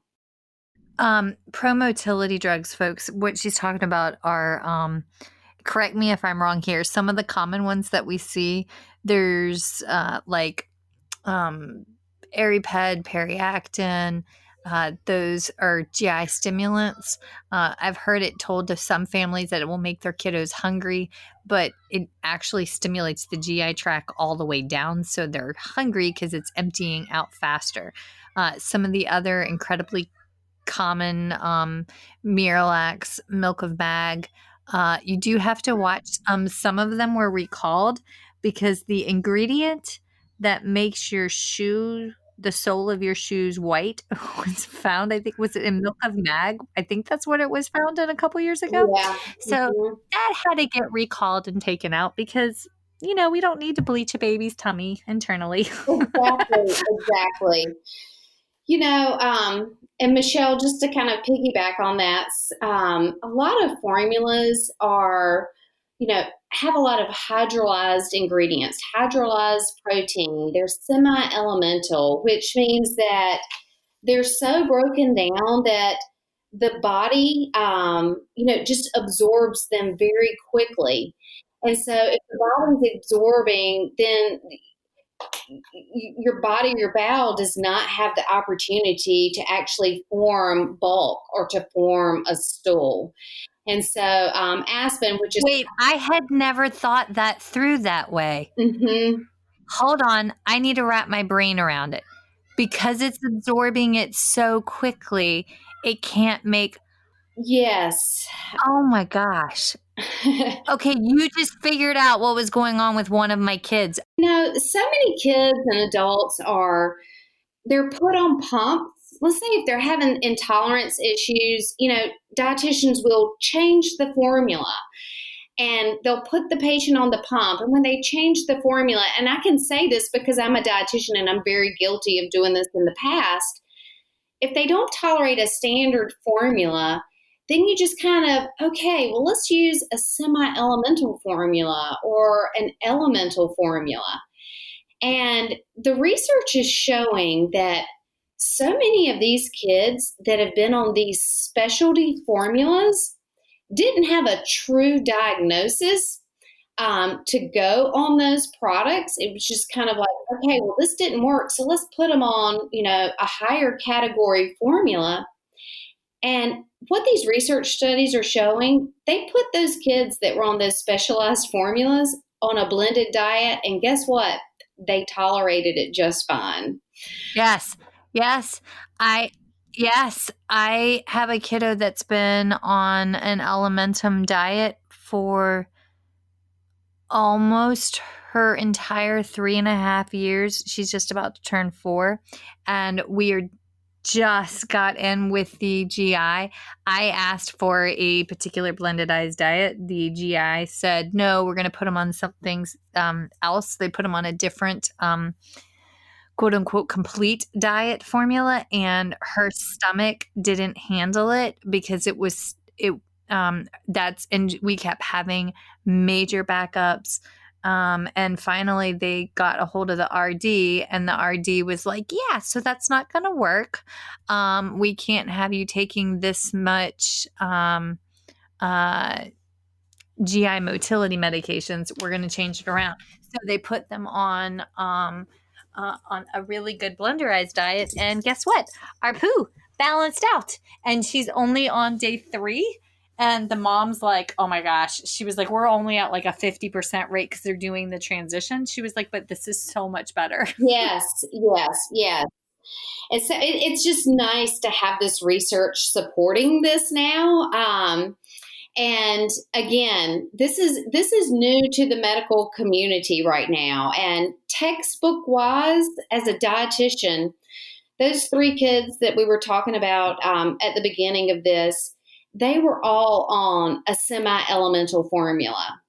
S1: Pro-motility drugs, folks, what she's talking about are, correct me if I'm wrong here, some of the common ones that we see, there's Ariped, Periactin, those are GI stimulants. I've heard it told to some families that it will make their kiddos hungry, but it actually stimulates the GI tract all the way down, so they're hungry because it's emptying out faster. Some of the other incredibly common Miralax, milk of bag, you do have to watch. Some of them were recalled because the ingredient that makes your shoe, the sole of your shoes white, was found, I think, was it in milk of mag? I think that's what it was found in a couple years ago.
S3: Yeah.
S1: So that had to get recalled and taken out because, we don't need to bleach a baby's tummy internally.
S3: Exactly. And Michelle, just to kind of piggyback on that, a lot of formulas are, have a lot of hydrolyzed ingredients, hydrolyzed protein. They're semi-elemental, which means that they're so broken down that the body, just absorbs them very quickly. And so if the body's absorbing, then your body, your bowel does not have the opportunity to actually form bulk or to form a stool. And so Aspen, which is...
S1: Wait, I had never thought that through that way.
S3: Mm-hmm.
S1: Hold on. I need to wrap my brain around it. Because it's absorbing it so quickly, it can't make...
S3: Yes.
S1: Oh my gosh. Okay, you just figured out what was going on with one of my kids.
S3: So many kids and adults they're put on pumps. Let's say if they're having intolerance issues, dietitians will change the formula and they'll put the patient on the pump. And when they change the formula, and I can say this because I'm a dietitian and I'm very guilty of doing this in the past, if they don't tolerate a standard formula, then you just kind of, okay, well, let's use a semi-elemental formula or an elemental formula. And the research is showing that so many of these kids that have been on these specialty formulas didn't have a true diagnosis to go on those products. It was just kind of like, okay, well, this didn't work, so let's put them on, a higher category formula. And what these research studies are showing, they put those kids that were on those specialized formulas on a blended diet, and guess what? They tolerated it just fine.
S1: Yes. Yes. Yes, I have a kiddo that's been on an Elementum diet for almost her entire 3.5 years. She's just about to turn 4, and we just got in with the GI. I asked for a particular blendedized diet. The GI said, no, we're going to put them on something else. They put them on a different quote unquote complete diet formula, and her stomach didn't handle it because and we kept having major backups. And finally they got a hold of the RD, and the RD was like, yeah, so that's not going to work. We can't have you taking this much GI motility medications. We're going to change it around. So they put them on a really good blenderized diet. And guess what? Our poo balanced out. And she's only on day 3. And the mom's like, oh my gosh. She was like, we're only at like a 50% rate because they're doing the transition. She was like, but this is so much better.
S3: Yes. And so it's just nice to have this research supporting this now. And again, this is new to the medical community right now. And textbook wise, as a dietitian, those 3 kids that we were talking about at the beginning of this, they were all on a semi-elemental formula.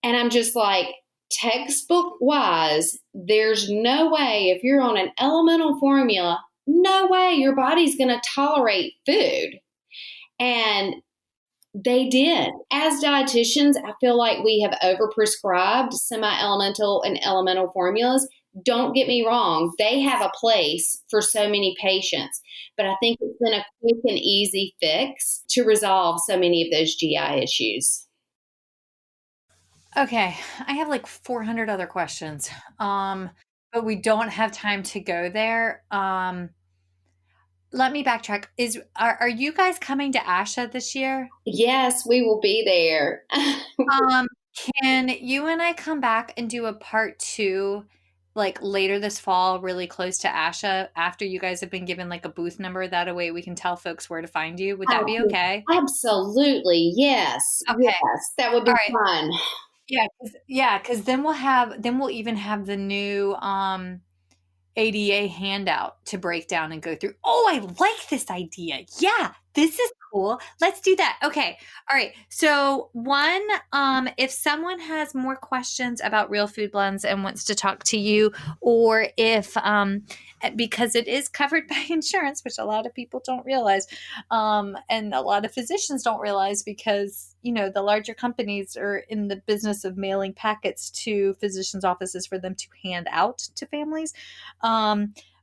S3: And I'm just like, textbook wise, there's no way, if you're on an elemental formula, no way your body's going to tolerate food. And they did. As dietitians, I feel like we have overprescribed semi-elemental and elemental formulas. Don't get me wrong. They have a place for so many patients, but I think it's been a quick and easy fix to resolve so many of those GI issues.
S1: Okay, I have like 400 other questions, but we don't have time to go there. Let me backtrack. Are you guys coming to ASHA this year?
S3: Yes, we will be there.
S1: Can you and I come back and do a part 2, like later this fall, really close to ASHA, after you guys have been given like a booth number? That way we can tell folks where to find you. Would that be okay?
S3: Absolutely. Yes.
S1: Okay.
S3: Yes, that would be fun.
S1: Yeah, because then we'll even have the new ADA handout to break down and go through. Oh, I like this idea. Yeah, this is cool. Let's do that. Okay. All right. So one, if someone has more questions about Real Food Blends and wants to talk to you, or if, because it is covered by insurance, which a lot of people don't realize, and a lot of physicians don't realize, because, the larger companies are in the business of mailing packets to physicians' offices for them to hand out to families.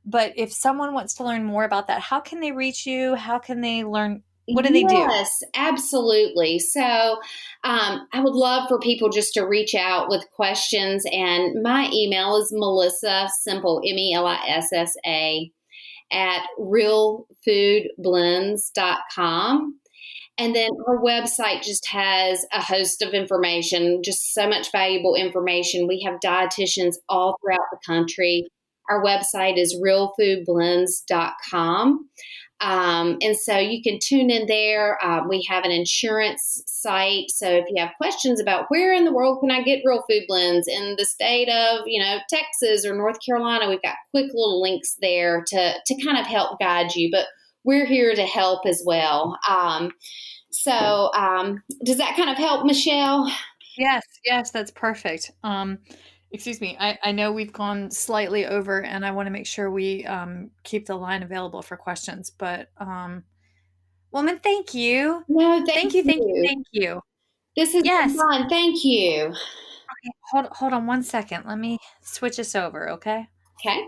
S1: But if someone wants to learn more about that, how can they reach you? How can they learn? What do they do?
S3: Yes, absolutely. So I would love for people just to reach out with questions. And my email is Melissa, simple, Melissa, at realfoodblends.com. And then our website just has a host of information, just so much valuable information. We have dietitians all throughout the country. Our website is realfoodblends.com. And so you can tune in there. We have an insurance site. So if you have questions about where in the world can I get Real Food Blends in the state of, Texas or North Carolina, we've got quick little links there to kind of help guide you. But we're here to help as well. So does that kind of help, Michelle?
S1: Yes, that's perfect. Excuse me. I know we've gone slightly over, and I want to make sure we keep the line available for questions. But Woman, thank you.
S3: No,
S1: Thank
S3: thank
S1: you, thank you,
S3: you.
S1: thank you.
S3: This has been
S1: Yes.
S3: fun. Thank you.
S1: Okay, hold on one second. Let me switch this over, okay?
S3: Okay.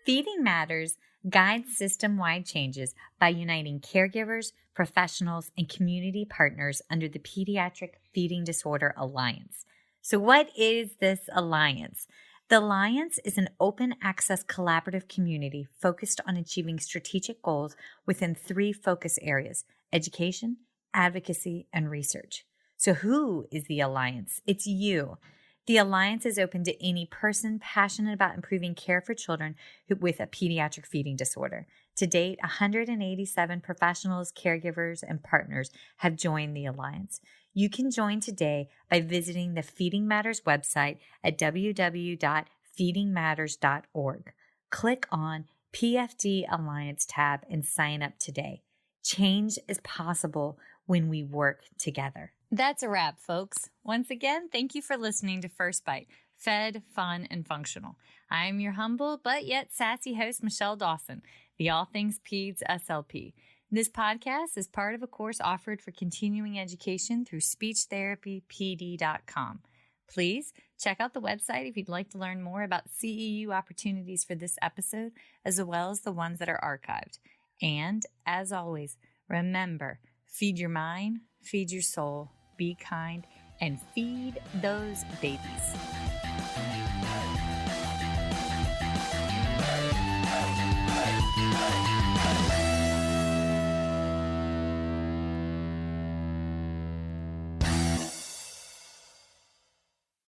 S1: Feeding Matters guides system-wide changes by uniting caregivers, professionals, and community partners under the Pediatric Feeding Disorder Alliance. So what is this alliance? The Alliance is an open access collaborative community focused on achieving strategic goals within 3 focus areas: education, advocacy, and research. So who is the Alliance? It's you. The Alliance is open to any person passionate about improving care for children with a pediatric feeding disorder. To date, 187 professionals, caregivers, and partners have joined the Alliance. You can join today by visiting the Feeding Matters website at www.feedingmatters.org. Click on PFD Alliance tab and sign up today. Change is possible when we work together. That's a wrap, folks. Once again, thank you for listening to First Bite, fed, fun, and functional. I'm your humble but yet sassy host, Michelle Dawson, the All Things Peds SLP. This podcast is part of a course offered for continuing education through speechtherapypd.com. Please check out the website if you'd like to learn more about CEU opportunities for this episode, as well as the ones that are archived. And, as always, remember, feed your mind, feed your soul, be kind, and feed those babies.